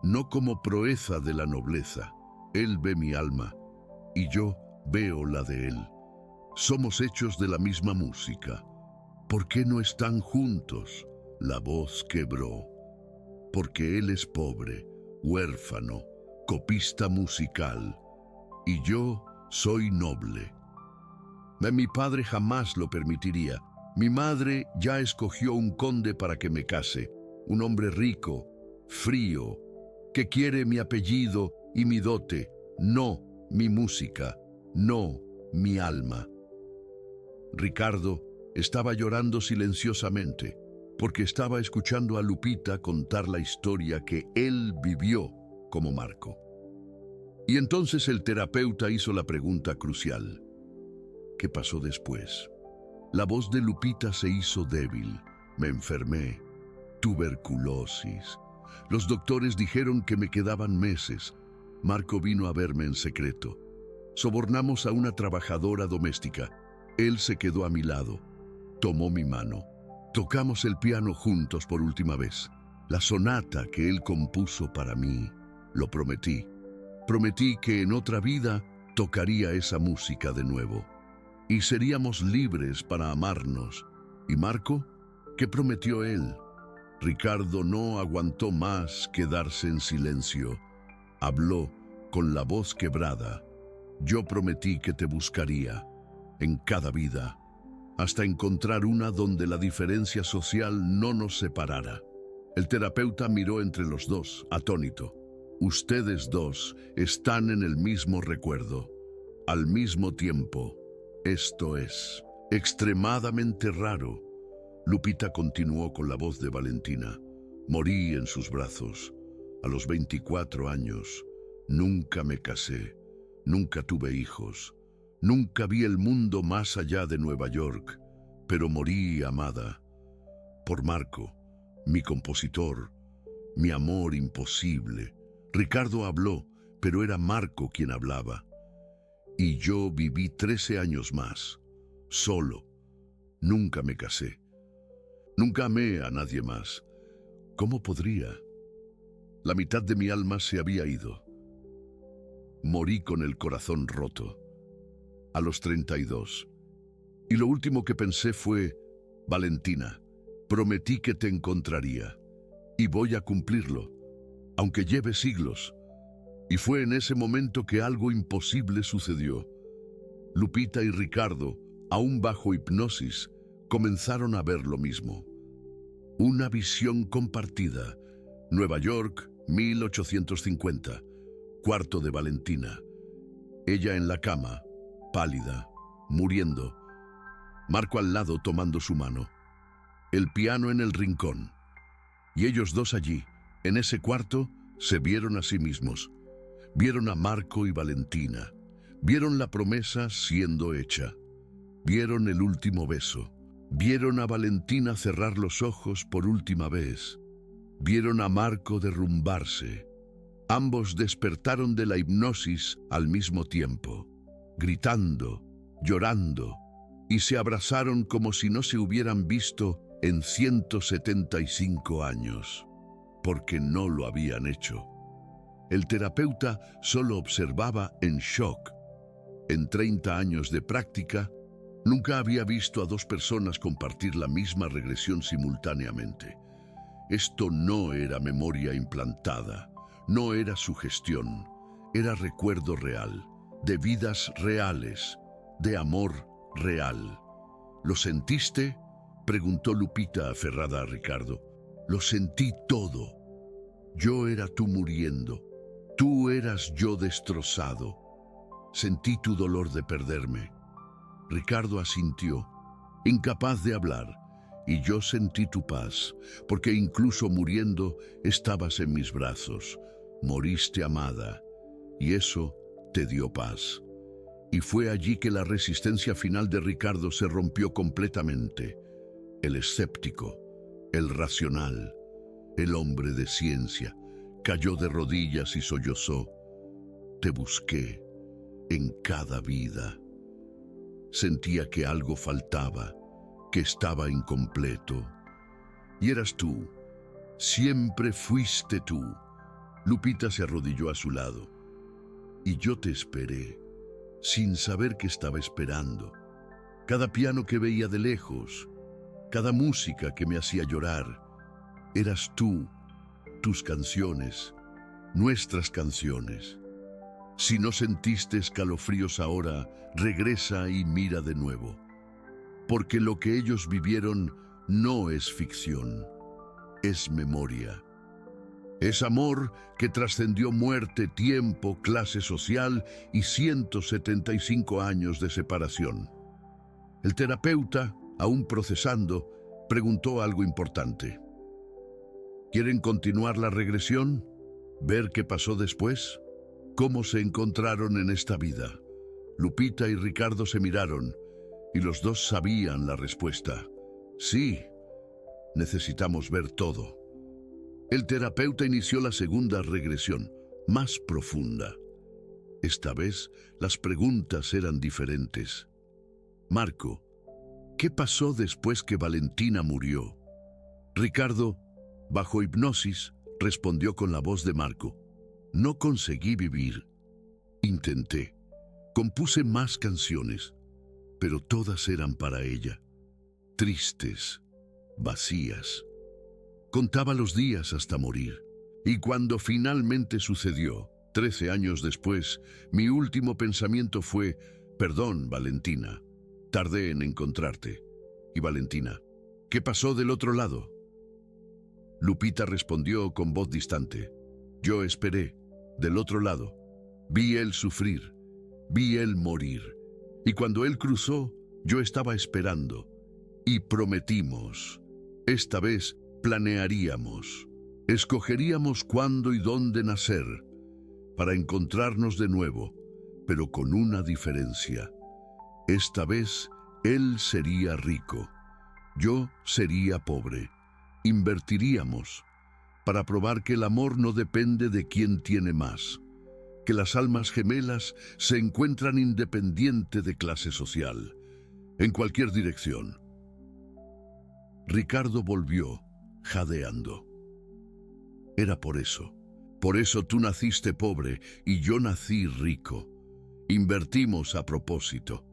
no como proeza de la nobleza. Él ve mi alma, y yo veo la de él. Somos hechos de la misma música. ¿Por qué no están juntos? La voz quebró. Porque él es pobre, huérfano, copista musical, y yo soy noble. Mi padre jamás lo permitiría. Mi madre ya escogió un conde para que me case, un hombre rico, frío, que quiere mi apellido y mi dote, no mi música, no mi alma. Ricardo estaba llorando silenciosamente, porque estaba escuchando a Lupita contar la historia que él vivió como Marco. Y entonces el terapeuta hizo la pregunta crucial. ¿Qué pasó después? La voz de Lupita se hizo débil. Me enfermé. Tuberculosis. Los doctores dijeron que me quedaban meses. Marco vino a verme en secreto. Sobornamos a una trabajadora doméstica. Él se quedó a mi lado. Tomó mi mano. Tocamos el piano juntos por última vez. La sonata que él compuso para mí. Lo prometí. Prometí que en otra vida tocaría esa música de nuevo. Y seríamos libres para amarnos. ¿Y Marco? ¿Qué prometió él? Ricardo no aguantó más quedarse en silencio. Habló con la voz quebrada. Yo prometí que te buscaría en cada vida, hasta encontrar una donde la diferencia social no nos separara. El terapeuta miró entre los dos, atónito. Ustedes dos están en el mismo recuerdo, al mismo tiempo. Esto es extremadamente raro. Lupita continuó con la voz de Valentina. Morí en sus brazos. A los 24 años. Nunca me casé. Nunca tuve hijos. Nunca vi el mundo más allá de Nueva York. Pero morí amada. Por Marco, mi compositor, mi amor imposible. Ricardo habló, pero era Marco quien hablaba. Y yo viví 13 años más, solo. Nunca me casé. Nunca amé a nadie más. ¿Cómo podría? La mitad de mi alma se había ido. Morí con el corazón roto. A los 32. Y lo último que pensé fue, Valentina, prometí que te encontraría. Y voy a cumplirlo, aunque lleve siglos. Y fue en ese momento que algo imposible sucedió. Lupita y Ricardo, aún bajo hipnosis, comenzaron a ver lo mismo. Una visión compartida. Nueva York, 1850. Cuarto de Valentina. Ella en la cama, pálida, muriendo. Marco al lado tomando su mano. El piano en el rincón. Y ellos dos allí, en ese cuarto, se vieron a sí mismos. Vieron a Marco y Valentina. Vieron la promesa siendo hecha. Vieron el último beso. Vieron a Valentina cerrar los ojos por última vez. Vieron a Marco derrumbarse. Ambos despertaron de la hipnosis al mismo tiempo, gritando, llorando, y se abrazaron como si no se hubieran visto en 175 años, porque no lo habían hecho. El terapeuta solo observaba en shock. En 30 años de práctica, nunca había visto a dos personas compartir la misma regresión simultáneamente. Esto no era memoria implantada, no era sugestión, era recuerdo real, de vidas reales, de amor real. ¿Lo sentiste?, preguntó Lupita aferrada a Ricardo. Lo sentí todo. Yo era tú muriendo. Tú eras yo destrozado. Sentí tu dolor de perderme. Ricardo asintió, incapaz de hablar, y yo sentí tu paz, porque incluso muriendo estabas en mis brazos. Moriste amada, y eso te dio paz. Y fue allí que la resistencia final de Ricardo se rompió completamente. El escéptico, el racional, el hombre de ciencia, cayó de rodillas y sollozó. Te busqué en cada vida. Sentía que algo faltaba, que estaba incompleto. Y eras tú, siempre fuiste tú. Lupita se arrodilló a su lado. Y yo te esperé, sin saber que estaba esperando. Cada piano que veía de lejos, cada música que me hacía llorar, eras tú, tus canciones, nuestras canciones. Si no sentiste escalofríos ahora, regresa y mira de nuevo. Porque lo que ellos vivieron no es ficción, es memoria. Es amor que trascendió muerte, tiempo, clase social y 175 años de separación. El terapeuta, aún procesando, preguntó algo importante. ¿Quieren continuar la regresión? ¿Ver qué pasó después? ¿Cómo se encontraron en esta vida? Lupita y Ricardo se miraron y los dos sabían la respuesta. Sí, necesitamos ver todo. El terapeuta inició la segunda regresión, más profunda. Esta vez las preguntas eran diferentes. Marco, ¿qué pasó después que Valentina murió? Ricardo, bajo hipnosis, respondió con la voz de Marco. No conseguí vivir. Intenté. Compuse más canciones, pero todas eran para ella. Tristes, vacías. Contaba los días hasta morir. Y cuando finalmente sucedió, 13 años después, mi último pensamiento fue, perdón, Valentina, tardé en encontrarte. Y Valentina, ¿qué pasó del otro lado? Lupita respondió con voz distante. Yo esperé, del otro lado. Vi él sufrir, vi él morir. Y cuando él cruzó, yo estaba esperando. Y prometimos, esta vez planearíamos, escogeríamos cuándo y dónde nacer, para encontrarnos de nuevo, pero con una diferencia. Esta vez, él sería rico, yo sería pobre. Invertiríamos, para probar que el amor no depende de quién tiene más, que las almas gemelas se encuentran independiente de clase social, en cualquier dirección. Ricardo volvió, jadeando. Era por eso tú naciste pobre y yo nací rico. Invertimos a propósito,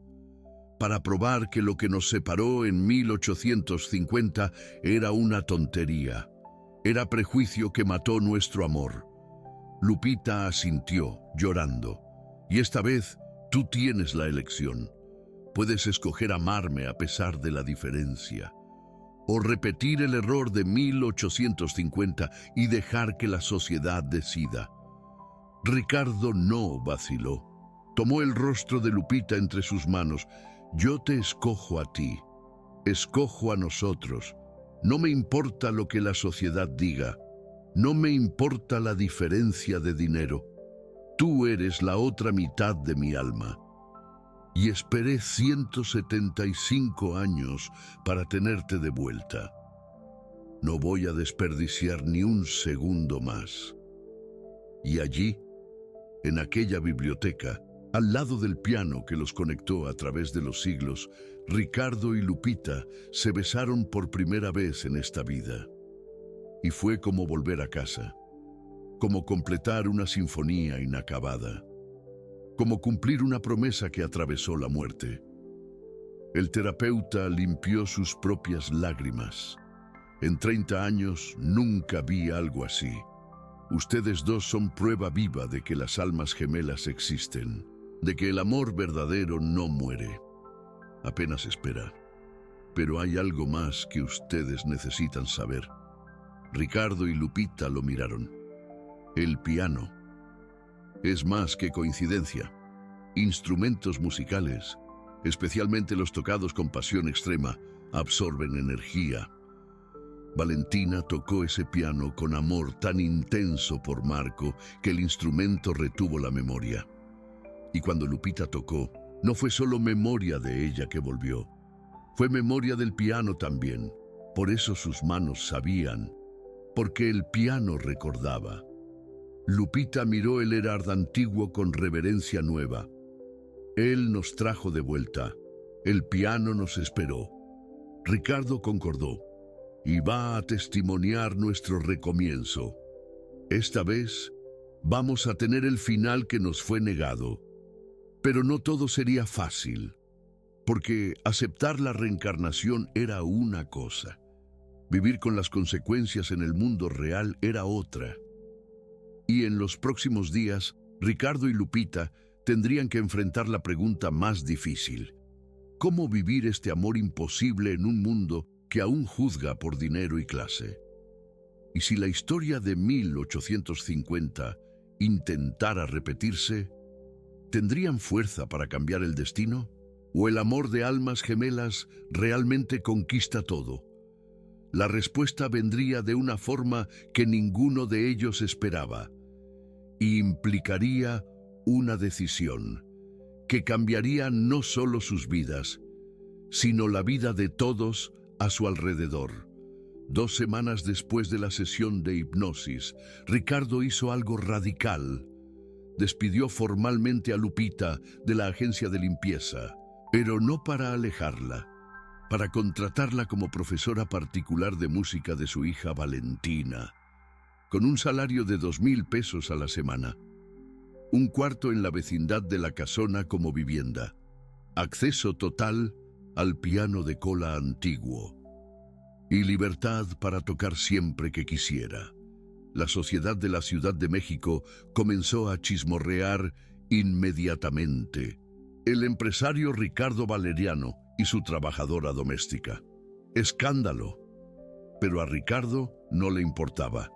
para probar que lo que nos separó en 1850 era una tontería. Era prejuicio que mató nuestro amor. Lupita asintió, llorando. Y esta vez tú tienes la elección. Puedes escoger amarme a pesar de la diferencia, o repetir el error de 1850 y dejar que la sociedad decida. Ricardo no vaciló. Tomó el rostro de Lupita entre sus manos. Yo te escojo a ti. Escojo a nosotros. No me importa lo que la sociedad diga. No me importa la diferencia de dinero. Tú eres la otra mitad de mi alma. Y esperé 175 años para tenerte de vuelta. No voy a desperdiciar ni un segundo más. Y allí, en aquella biblioteca, al lado del piano que los conectó a través de los siglos, Ricardo y Lupita se besaron por primera vez en esta vida. Y fue como volver a casa, como completar una sinfonía inacabada, como cumplir una promesa que atravesó la muerte. El terapeuta limpió sus propias lágrimas. En 30 años nunca vi algo así. Ustedes dos son prueba viva de que las almas gemelas existen, de que el amor verdadero no muere. Apenas espera. Pero hay algo más que ustedes necesitan saber. Ricardo y Lupita lo miraron. El piano. Es más que coincidencia. Instrumentos musicales, especialmente los tocados con pasión extrema, absorben energía. Valentina tocó ese piano con amor tan intenso por Marco que el instrumento retuvo la memoria. Y cuando Lupita tocó, no fue solo memoria de ella que volvió, fue memoria del piano también. Por eso sus manos sabían, porque el piano recordaba. Lupita miró el Erard antiguo con reverencia nueva. Él nos trajo de vuelta. El piano nos esperó. Ricardo concordó y va a testimoniar nuestro recomienzo. Esta vez vamos a tener el final que nos fue negado. Pero no todo sería fácil, porque aceptar la reencarnación era una cosa. Vivir con las consecuencias en el mundo real era otra. Y en los próximos días, Ricardo y Lupita tendrían que enfrentar la pregunta más difícil. ¿Cómo vivir este amor imposible en un mundo que aún juzga por dinero y clase? Y si la historia de 1850 intentara repetirse, ¿tendrían fuerza para cambiar el destino? ¿O el amor de almas gemelas realmente conquista todo? La respuesta vendría de una forma que ninguno de ellos esperaba, y implicaría una decisión que cambiaría no solo sus vidas, sino la vida de todos a su alrededor. 2 semanas después de la sesión de hipnosis, Ricardo hizo algo radical. Despidió formalmente a Lupita de la agencia de limpieza, pero no para alejarla, para contratarla como profesora particular de música de su hija Valentina, con un salario de 2,000 pesos a la semana, un cuarto en la vecindad de la casona como vivienda, acceso total al piano de cola antiguo y libertad para tocar siempre que quisiera. La sociedad de la Ciudad de México comenzó a chismorrear inmediatamente. El empresario Ricardo Valeriano y su trabajadora doméstica. Escándalo. Pero a Ricardo no le importaba,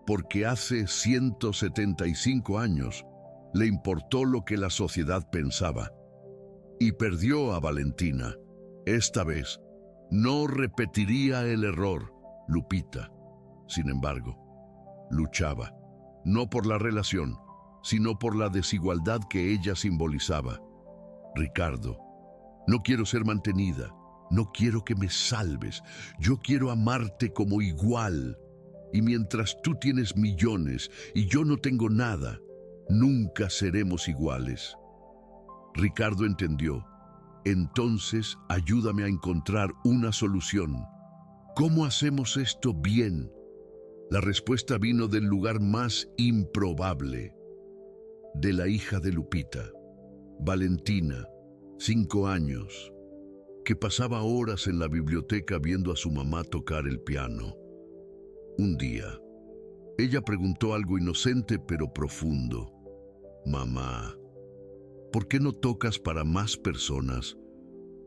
porque hace 175 años le importó lo que la sociedad pensaba. Y perdió a Valentina. Esta vez no repetiría el error. Lupita, sin embargo, luchaba, no por la relación, sino por la desigualdad que ella simbolizaba. Ricardo, no quiero ser mantenida, no quiero que me salves, yo quiero amarte como igual. Y mientras tú tienes millones y yo no tengo nada, nunca seremos iguales. Ricardo entendió. Entonces, ayúdame a encontrar una solución. ¿Cómo hacemos esto bien? La respuesta vino del lugar más improbable, de la hija de Lupita, Valentina, 5 años, que pasaba horas en la biblioteca viendo a su mamá tocar el piano. Un día, ella preguntó algo inocente pero profundo. Mamá, ¿por qué no tocas para más personas,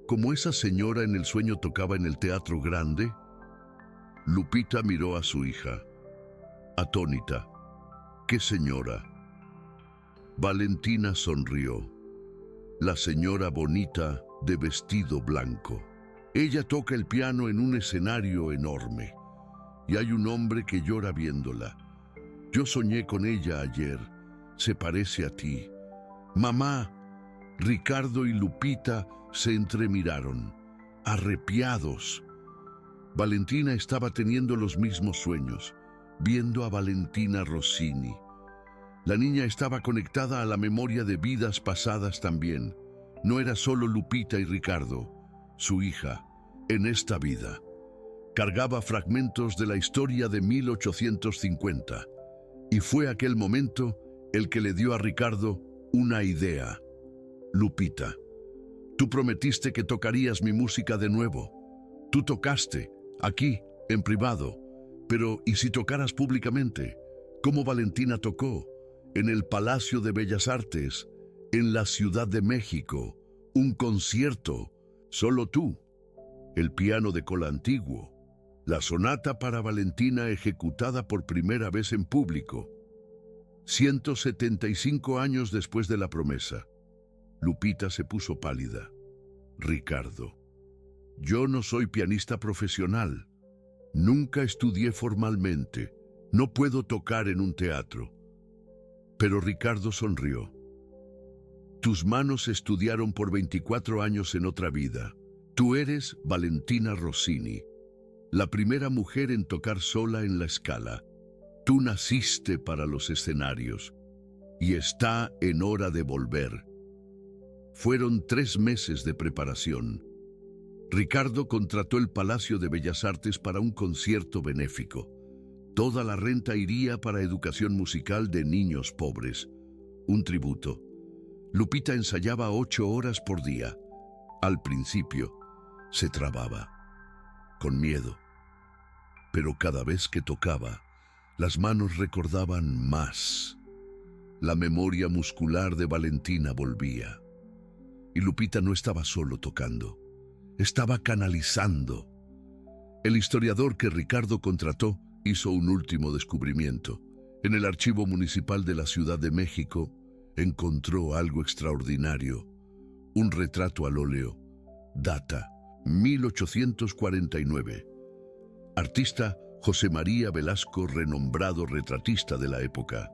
como esa señora en el sueño tocaba en el Teatro Grande? Lupita miró a su hija, atónita. ¿Qué señora? Valentina sonrió. La señora bonita de vestido blanco. Ella toca el piano en un escenario enorme, y hay un hombre que llora viéndola. Yo soñé con ella ayer. Se parece a ti. Mamá. Ricardo y Lupita se entremiraron, arrepiados. Valentina estaba teniendo los mismos sueños, viendo a Valentina Rossini. La niña estaba conectada a la memoria de vidas pasadas también. No era solo Lupita y Ricardo, su hija, en esta vida. Cargaba fragmentos de la historia de 1850. Y fue aquel momento el que le dio a Ricardo una idea. Lupita, tú prometiste que tocarías mi música de nuevo. Tú tocaste, aquí, en privado. Pero, ¿y si tocaras públicamente? Como Valentina tocó, en el Palacio de Bellas Artes, en la Ciudad de México, un concierto, solo tú, el piano de cola antiguo, la sonata para Valentina ejecutada por primera vez en público. 175 años después de la promesa. Lupita se puso pálida. Ricardo, Yo no soy pianista profesional. Nunca estudié formalmente. No puedo tocar en un teatro. Pero Ricardo sonrió. Tus manos estudiaron por 24 años en otra vida. Tú eres Valentina Rossini, la primera mujer en tocar sola en la Scala. Tú naciste para los escenarios y está en hora de volver. Fueron 3 meses de preparación. Ricardo contrató el Palacio de Bellas Artes para un concierto benéfico. Toda la renta iría para educación musical de niños pobres. Un tributo. Lupita ensayaba 8 horas por día. Al principio, se trababa, con miedo. Pero cada vez que tocaba, las manos recordaban más. La memoria muscular de Valentina volvía. Y Lupita no estaba solo tocando, estaba canalizando. El historiador que Ricardo contrató hizo un último descubrimiento. En el Archivo Municipal de la Ciudad de México encontró algo extraordinario. Un retrato al óleo. Data 1849. Artista José María Velasco, renombrado retratista de la época.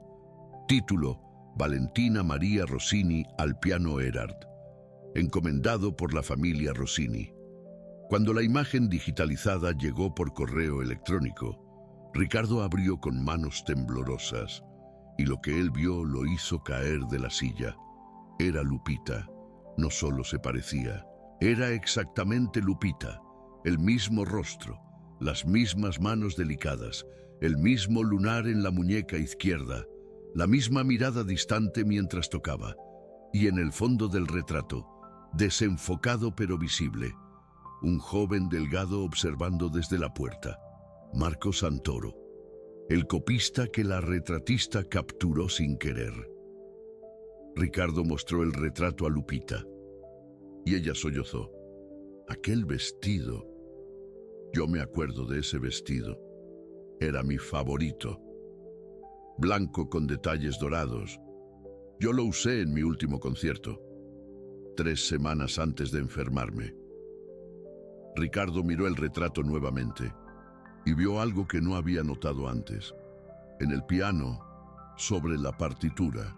Título: Valentina María Rossini al piano Erard. Encomendado por la familia Rossini. Cuando la imagen digitalizada llegó por correo electrónico, Ricardo abrió con manos temblorosas, y lo que él vio lo hizo caer de la silla. Era Lupita. No solo se parecía, era exactamente Lupita. El mismo rostro, las mismas manos delicadas, el mismo lunar en la muñeca izquierda, la misma mirada distante mientras tocaba. Y en el fondo del retrato, desenfocado pero visible, un joven delgado observando desde la puerta. Marco Santoro, el copista que la retratista capturó sin querer. Ricardo mostró el retrato a Lupita y ella sollozó. Aquel vestido. Yo me acuerdo de ese vestido. Era mi favorito. Blanco con detalles dorados. Yo lo usé en mi último concierto, 3 semanas antes de enfermarme. Ricardo miró el retrato nuevamente y vio algo que no había notado antes. En el piano, sobre la partitura,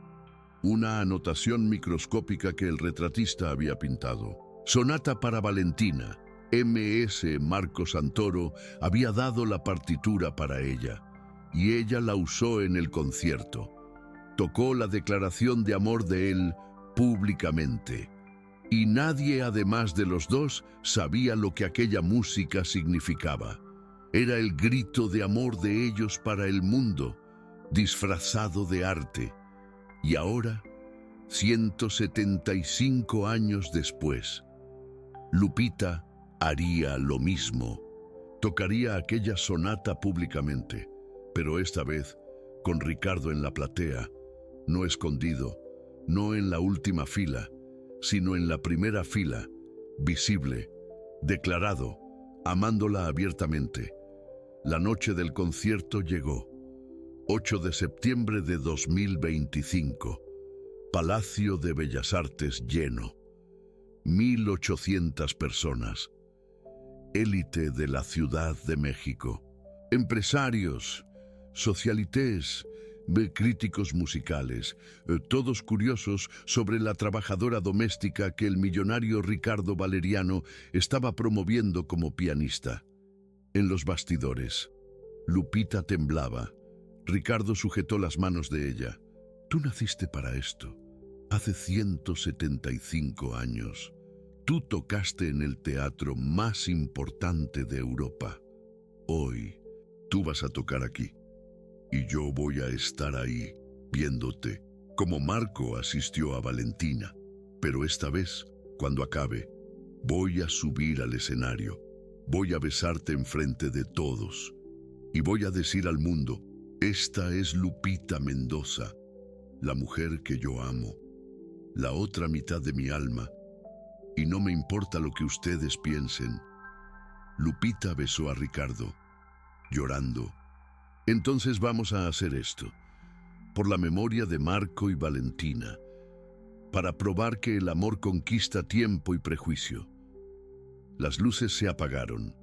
una anotación microscópica que el retratista había pintado. Sonata para Valentina. M.S. Marco Santoro había dado la partitura para ella, y ella la usó en el concierto. Tocó la declaración de amor de él públicamente, y nadie además de los dos sabía lo que aquella música significaba. Era el grito de amor de ellos para el mundo, disfrazado de arte. Y ahora, 175 años después, Lupita haría lo mismo. Tocaría aquella sonata públicamente, pero esta vez con Ricardo en la platea, no escondido, no en la última fila, sino en la primera fila, visible, declarado, amándola abiertamente. La noche del concierto llegó. 8 de septiembre de 2025. Palacio de Bellas Artes lleno. 1.800 personas. Élite de la Ciudad de México. Empresarios, socialités, críticos musicales, todos curiosos sobre la trabajadora doméstica que el millonario Ricardo Valeriano estaba promoviendo como pianista. En los bastidores, Lupita temblaba. Ricardo sujetó las manos de ella. Tú naciste para esto. Hace 175 años. Tú tocaste en el teatro más importante de Europa. Hoy, tú vas a tocar aquí. Y yo voy a estar ahí, viéndote, como Marco asistió a Valentina. Pero esta vez, cuando acabe, voy a subir al escenario. Voy a besarte enfrente de todos. Y voy a decir al mundo: esta es Lupita Mendoza, la mujer que yo amo, la otra mitad de mi alma, y no me importa lo que ustedes piensen. Lupita besó a Ricardo, llorando. Entonces vamos a hacer esto, por la memoria de Marco y Valentina, para probar que el amor conquista tiempo y prejuicio. Las luces se apagaron.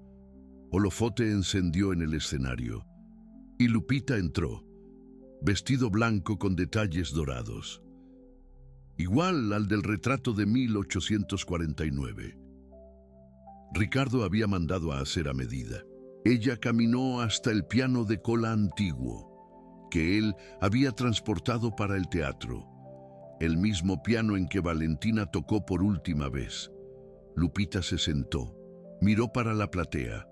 Holofote encendió en el escenario y Lupita entró, vestido blanco con detalles dorados, igual al del retrato de 1849. Ricardo había mandado a hacer a medida. Ella caminó hasta el piano de cola antiguo, que él había transportado para el teatro, el mismo piano en que Valentina tocó por última vez. Lupita se sentó, miró para la platea,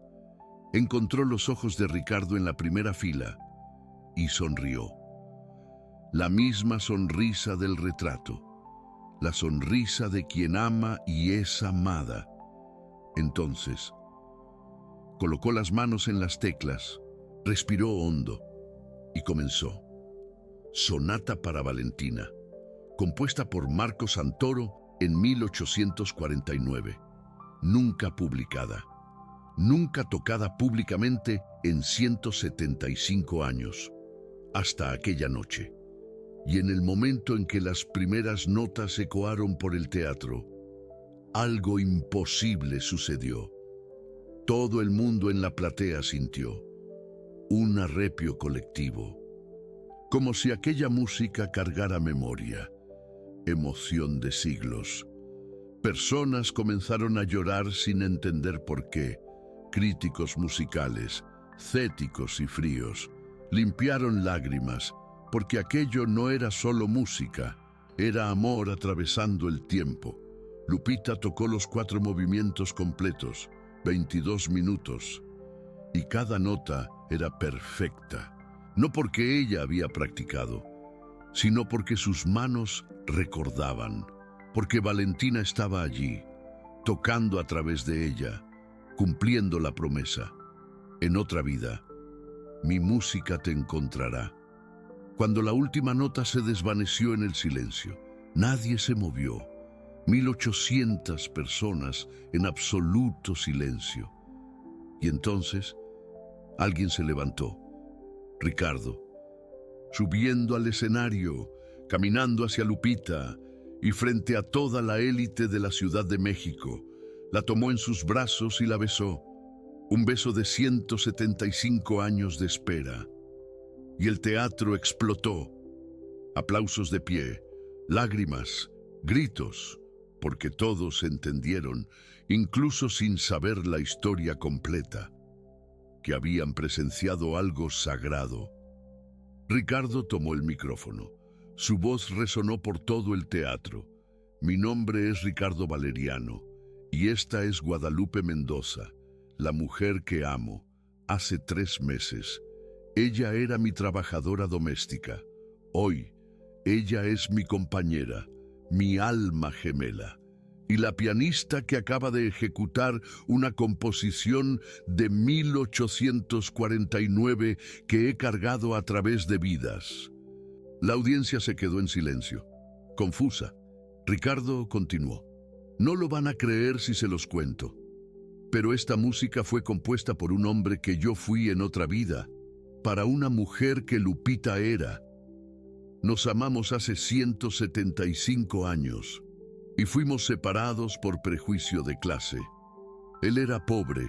encontró los ojos de Ricardo en la primera fila y sonrió. La misma sonrisa del retrato, la sonrisa de quien ama y es amada. Entonces, colocó las manos en las teclas, respiró hondo y comenzó. Sonata para Valentina, compuesta por Marco Santoro en 1849, nunca publicada, nunca tocada públicamente en 175 años, hasta aquella noche. Y en el momento en que las primeras notas ecoaron por el teatro, algo imposible sucedió. Todo el mundo en la platea sintió un arrepio colectivo, como si aquella música cargara memoria, emoción de siglos. Personas comenzaron a llorar sin entender por qué. Críticos musicales, céticos y fríos, limpiaron lágrimas, porque aquello no era solo música, era amor atravesando el tiempo. Lupita tocó los 4 movimientos completos, 22 minutos, y cada nota era perfecta, no porque ella había practicado, sino porque sus manos recordaban, porque Valentina estaba allí, tocando a través de ella, cumpliendo la promesa. En otra vida, mi música te encontrará. Cuando la última nota se desvaneció en el silencio, nadie se movió. 1800 personas en absoluto silencio. Y entonces, alguien se levantó. Ricardo, subiendo al escenario, caminando hacia Lupita y frente a toda la élite de la Ciudad de México, la tomó en sus brazos y la besó. Un beso de 175 años de espera. Y el teatro explotó. Aplausos de pie, lágrimas, gritos, porque todos entendieron, incluso sin saber la historia completa, que habían presenciado algo sagrado. Ricardo tomó el micrófono. Su voz resonó por todo el teatro. Mi nombre es Ricardo Valeriano, y esta es Guadalupe Mendoza, la mujer que amo. Hace 3 meses, ella era mi trabajadora doméstica. Hoy, ella es mi compañera, mi alma gemela, y la pianista que acaba de ejecutar una composición de 1849 que he cargado a través de vidas. La audiencia se quedó en silencio, confusa. Ricardo continuó. No lo van a creer si se los cuento, pero esta música fue compuesta por un hombre que yo fui en otra vida, para una mujer que Lupita era. Nos amamos hace 175 años y fuimos separados por prejuicio de clase. Él era pobre,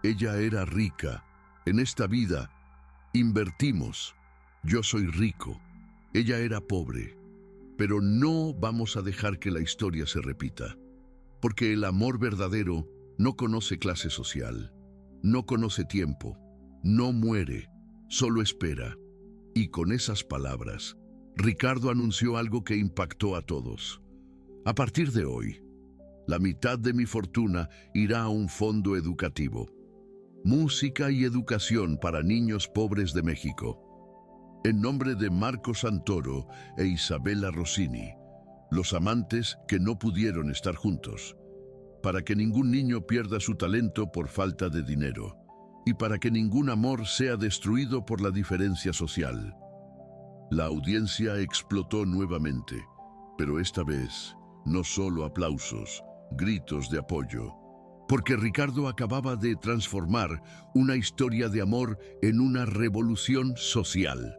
ella era rica. En esta vida invertimos. Yo soy rico, ella era pobre. Pero no vamos a dejar que la historia se repita, porque el amor verdadero no conoce clase social, no conoce tiempo, no muere, solo espera. Y con esas palabras, Ricardo anunció algo que impactó a todos. A partir de hoy, la mitad de mi fortuna irá a un fondo educativo. Música y educación para niños pobres de México. En nombre de Marco Santoro e Isabella Rossini, los amantes que no pudieron estar juntos, para que ningún niño pierda su talento por falta de dinero, y para que ningún amor sea destruido por la diferencia social. La audiencia explotó nuevamente, pero esta vez no solo aplausos, gritos de apoyo, porque Ricardo acababa de transformar una historia de amor en una revolución social,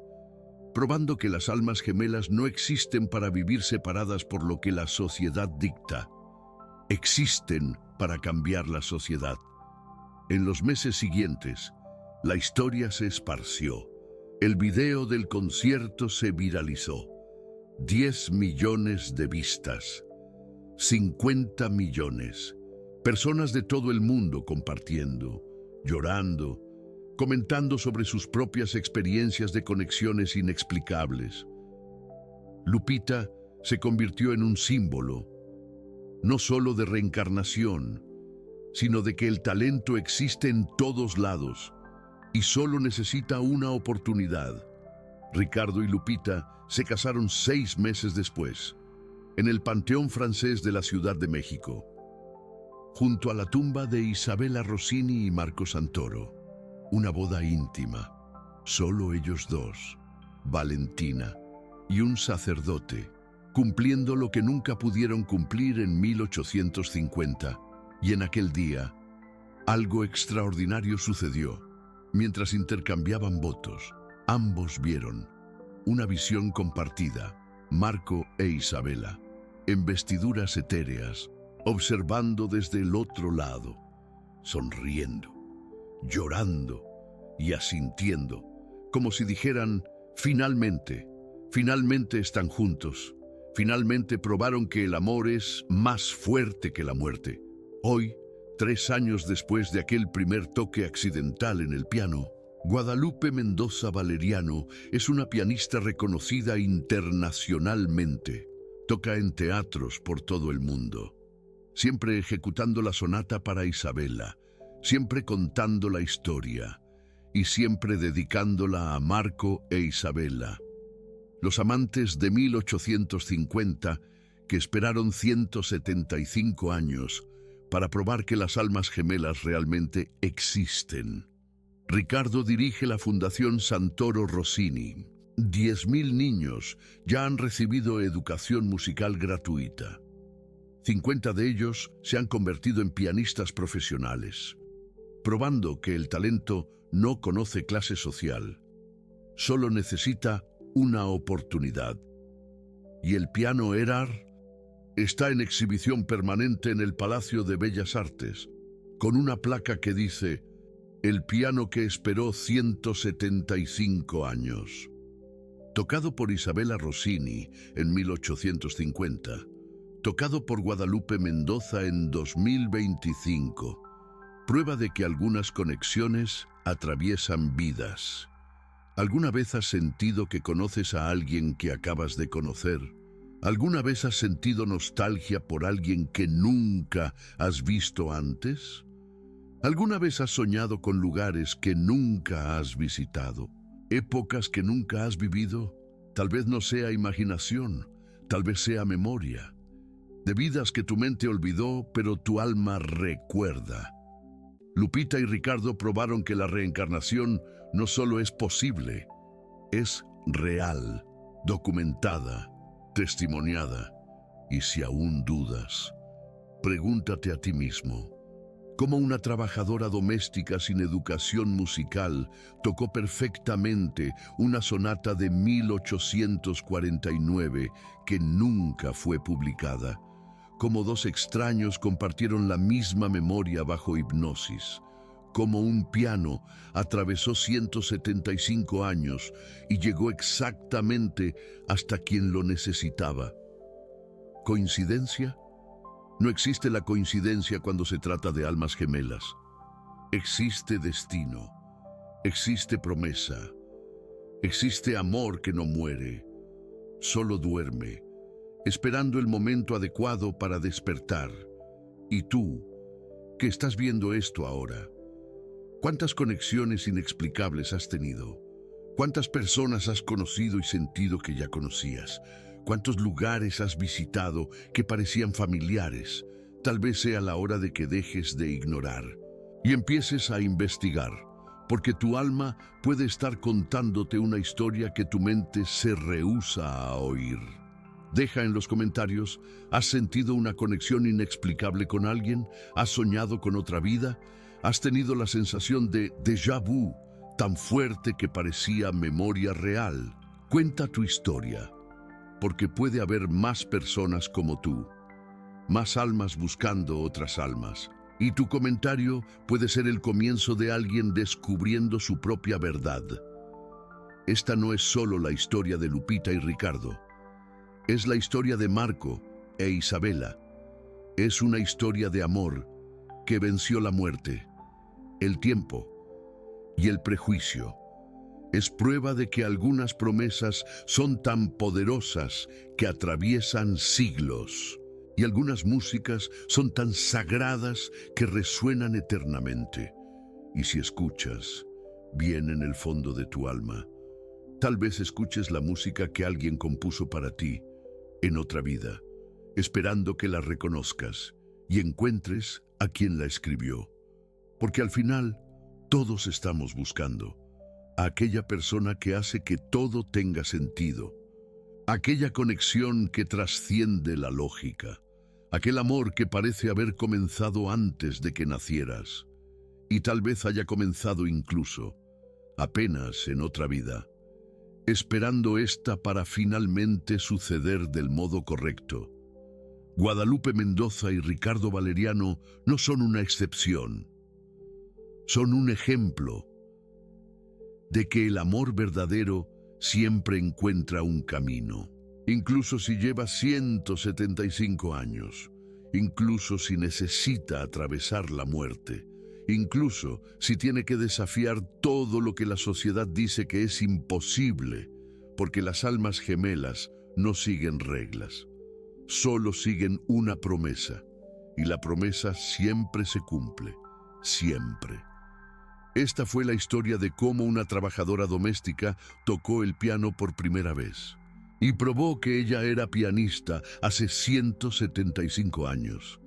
probando que las almas gemelas no existen para vivir separadas por lo que la sociedad dicta. existen para cambiar la sociedad. En los meses siguientes, la historia se esparció. El video del concierto se viralizó. 10 millones de vistas. 50 millones. Personas de todo el mundo compartiendo, llorando, comentando sobre sus propias experiencias de conexiones inexplicables. Lupita se convirtió en un símbolo, no solo de reencarnación, sino de que el talento existe en todos lados y solo necesita una oportunidad. Ricardo y Lupita se casaron 6 meses después, en el Panteón Francés de la Ciudad de México, junto a la tumba de Isabella Rossini y Marco Santoro. Una boda íntima, solo ellos dos, Valentina y un sacerdote, cumpliendo lo que nunca pudieron cumplir en 1850. Y en aquel día, algo extraordinario sucedió. Mientras intercambiaban votos, ambos vieron una visión compartida, Marco e Isabella, en vestiduras etéreas, observando desde el otro lado, sonriendo, llorando y asintiendo, como si dijeran, finalmente están juntos, finalmente probaron que el amor es más fuerte que la muerte. Hoy, 3 años después de aquel primer toque accidental en el piano, Guadalupe Mendoza Valeriano es una pianista reconocida internacionalmente. Toca en teatros por todo el mundo, siempre ejecutando la sonata para Isabella, siempre contando la historia y siempre dedicándola a Marco e Isabella, los amantes de 1850 que esperaron 175 años para probar que las almas gemelas realmente existen. Ricardo dirige la Fundación Santoro Rossini. 10.000 niños ya han recibido educación musical gratuita. 50 de ellos se han convertido en pianistas profesionales, probando que el talento no conoce clase social, solo necesita una oportunidad. Y el piano Erard está en exhibición permanente en el Palacio de Bellas Artes, con una placa que dice «El piano que esperó 175 años». Tocado por Isabella Rossini en 1850, tocado por Guadalupe Mendoza en 2025, prueba de que algunas conexiones atraviesan vidas. ¿Alguna vez has sentido que conoces a alguien que acabas de conocer? ¿Alguna vez has sentido nostalgia por alguien que nunca has visto antes? ¿Alguna vez has soñado con lugares que nunca has visitado? ¿Épocas que nunca has vivido? Tal vez no sea imaginación, tal vez sea memoria. De vidas que tu mente olvidó, pero tu alma recuerda. Lupita y Ricardo probaron que la reencarnación no solo es posible, es real, documentada, testimoniada. Y si aún dudas, pregúntate a ti mismo, ¿cómo una trabajadora doméstica sin educación musical tocó perfectamente una sonata de 1849 que nunca fue publicada? Cómo 2 extraños compartieron la misma memoria bajo hipnosis. Cómo un piano atravesó 175 años y llegó exactamente hasta quien lo necesitaba. ¿Coincidencia? No existe la coincidencia cuando se trata de almas gemelas. Existe destino, existe promesa, existe amor que no muere, solo duerme, esperando el momento adecuado para despertar. Y tú, que estás viendo esto ahora, ¿cuántas conexiones inexplicables has tenido? ¿Cuántas personas has conocido y sentido que ya conocías? ¿Cuántos lugares has visitado que parecían familiares? Tal vez sea la hora de que dejes de ignorar y empieces a investigar, porque tu alma puede estar contándote una historia que tu mente se rehúsa a oír. Deja en los comentarios, ¿has sentido una conexión inexplicable con alguien? ¿Has soñado con otra vida? ¿Has tenido la sensación de déjà vu tan fuerte que parecía memoria real? Cuenta tu historia, porque puede haber más personas como tú. más almas buscando otras almas. Y tu comentario puede ser el comienzo de alguien descubriendo su propia verdad. Esta no es solo la historia de Lupita y Ricardo. Es la historia de Marco e Isabela. Es una historia de amor que venció la muerte, el tiempo y el prejuicio. Es prueba de que algunas promesas son tan poderosas que atraviesan siglos. Y algunas músicas son tan sagradas que resuenan eternamente. Y si escuchas bien en el fondo de tu alma, tal vez escuches la música que alguien compuso para ti en otra vida, esperando que la reconozcas y encuentres a quien la escribió. Porque al final, todos estamos buscando a aquella persona que hace que todo tenga sentido, aquella conexión que trasciende la lógica, aquel amor que parece haber comenzado antes de que nacieras, y tal vez haya comenzado incluso apenas en otra vida, esperando esta para finalmente suceder del modo correcto. Guadalupe Mendoza y Ricardo Valeriano no son una excepción, son un ejemplo de que el amor verdadero siempre encuentra un camino. Incluso si lleva 175 años, incluso si necesita atravesar la muerte, incluso si tiene que desafiar todo lo que la sociedad dice que es imposible, porque las almas gemelas no siguen reglas, solo siguen una promesa, y la promesa siempre se cumple, siempre. Esta fue la historia de cómo una trabajadora doméstica tocó el piano por primera vez y probó que ella era pianista hace 175 años,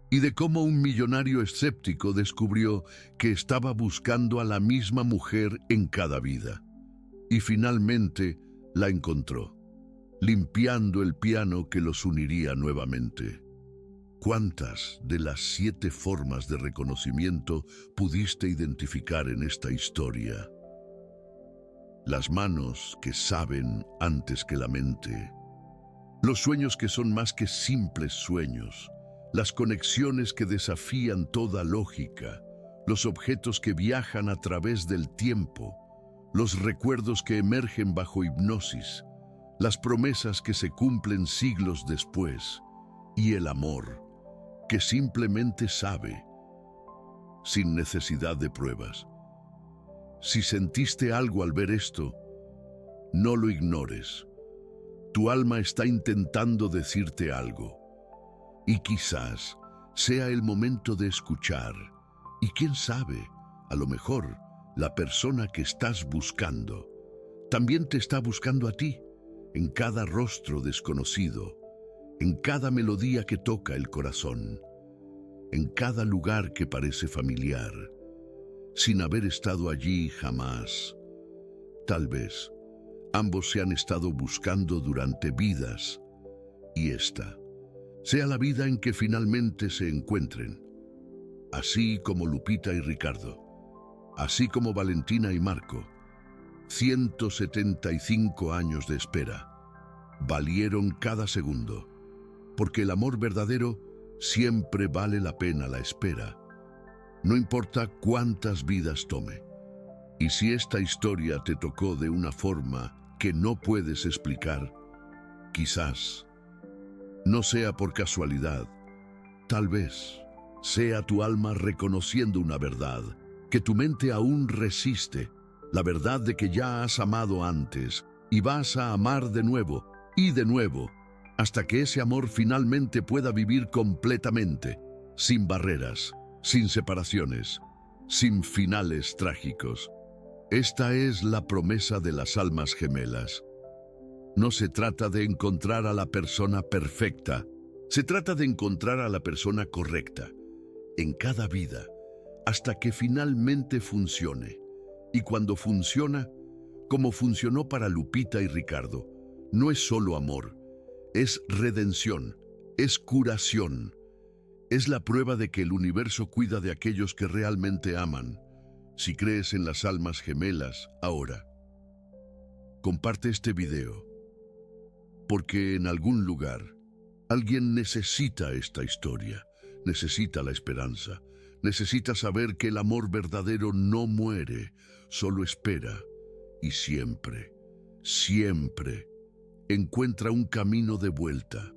y de cómo un millonario escéptico descubrió que estaba buscando a la misma mujer en cada vida, y finalmente la encontró, limpiando el piano que los uniría nuevamente. ¿Cuántas de las 7 formas de reconocimiento pudiste identificar en esta historia? Las manos que saben antes que la mente. Los sueños que son más que simples sueños. Las conexiones que desafían toda lógica. Los objetos que viajan a través del tiempo. Los recuerdos que emergen bajo hipnosis. Las promesas que se cumplen siglos después. Y el amor, que simplemente sabe, sin necesidad de pruebas. Si sentiste algo al ver esto, no lo ignores. Tu alma está intentando decirte algo. Y quizás sea el momento de escuchar. Y quién sabe, a lo mejor la persona que estás buscando también te está buscando a ti, en cada rostro desconocido, en cada melodía que toca el corazón, en cada lugar que parece familiar, sin haber estado allí jamás. Tal vez ambos se han estado buscando durante vidas, y esta sea la vida en que finalmente se encuentren, así como Lupita y Ricardo, así como Valentina y Marco. 175 años de espera valieron cada segundo, porque el amor verdadero siempre vale la pena la espera, no importa cuántas vidas tome. Y si esta historia te tocó de una forma que no puedes explicar, quizás no sea por casualidad, tal vez sea tu alma reconociendo una verdad que tu mente aún resiste, la verdad de que ya has amado antes y vas a amar de nuevo y de nuevo, hasta que ese amor finalmente pueda vivir completamente, sin barreras, sin separaciones, sin finales trágicos. Esta es la promesa de las almas gemelas. No se trata de encontrar a la persona perfecta, se trata de encontrar a la persona correcta, en cada vida, hasta que finalmente funcione. Y cuando funciona, como funcionó para Lupita y Ricardo, no es solo amor, es redención, es curación. Es la prueba de que el universo cuida de aquellos que realmente aman. Si crees en las almas gemelas, ahora, comparte este video, porque en algún lugar Alguien necesita esta historia, necesita la esperanza, necesita saber que el amor verdadero no muere, solo espera y siempre, siempre encuentra un camino de vuelta.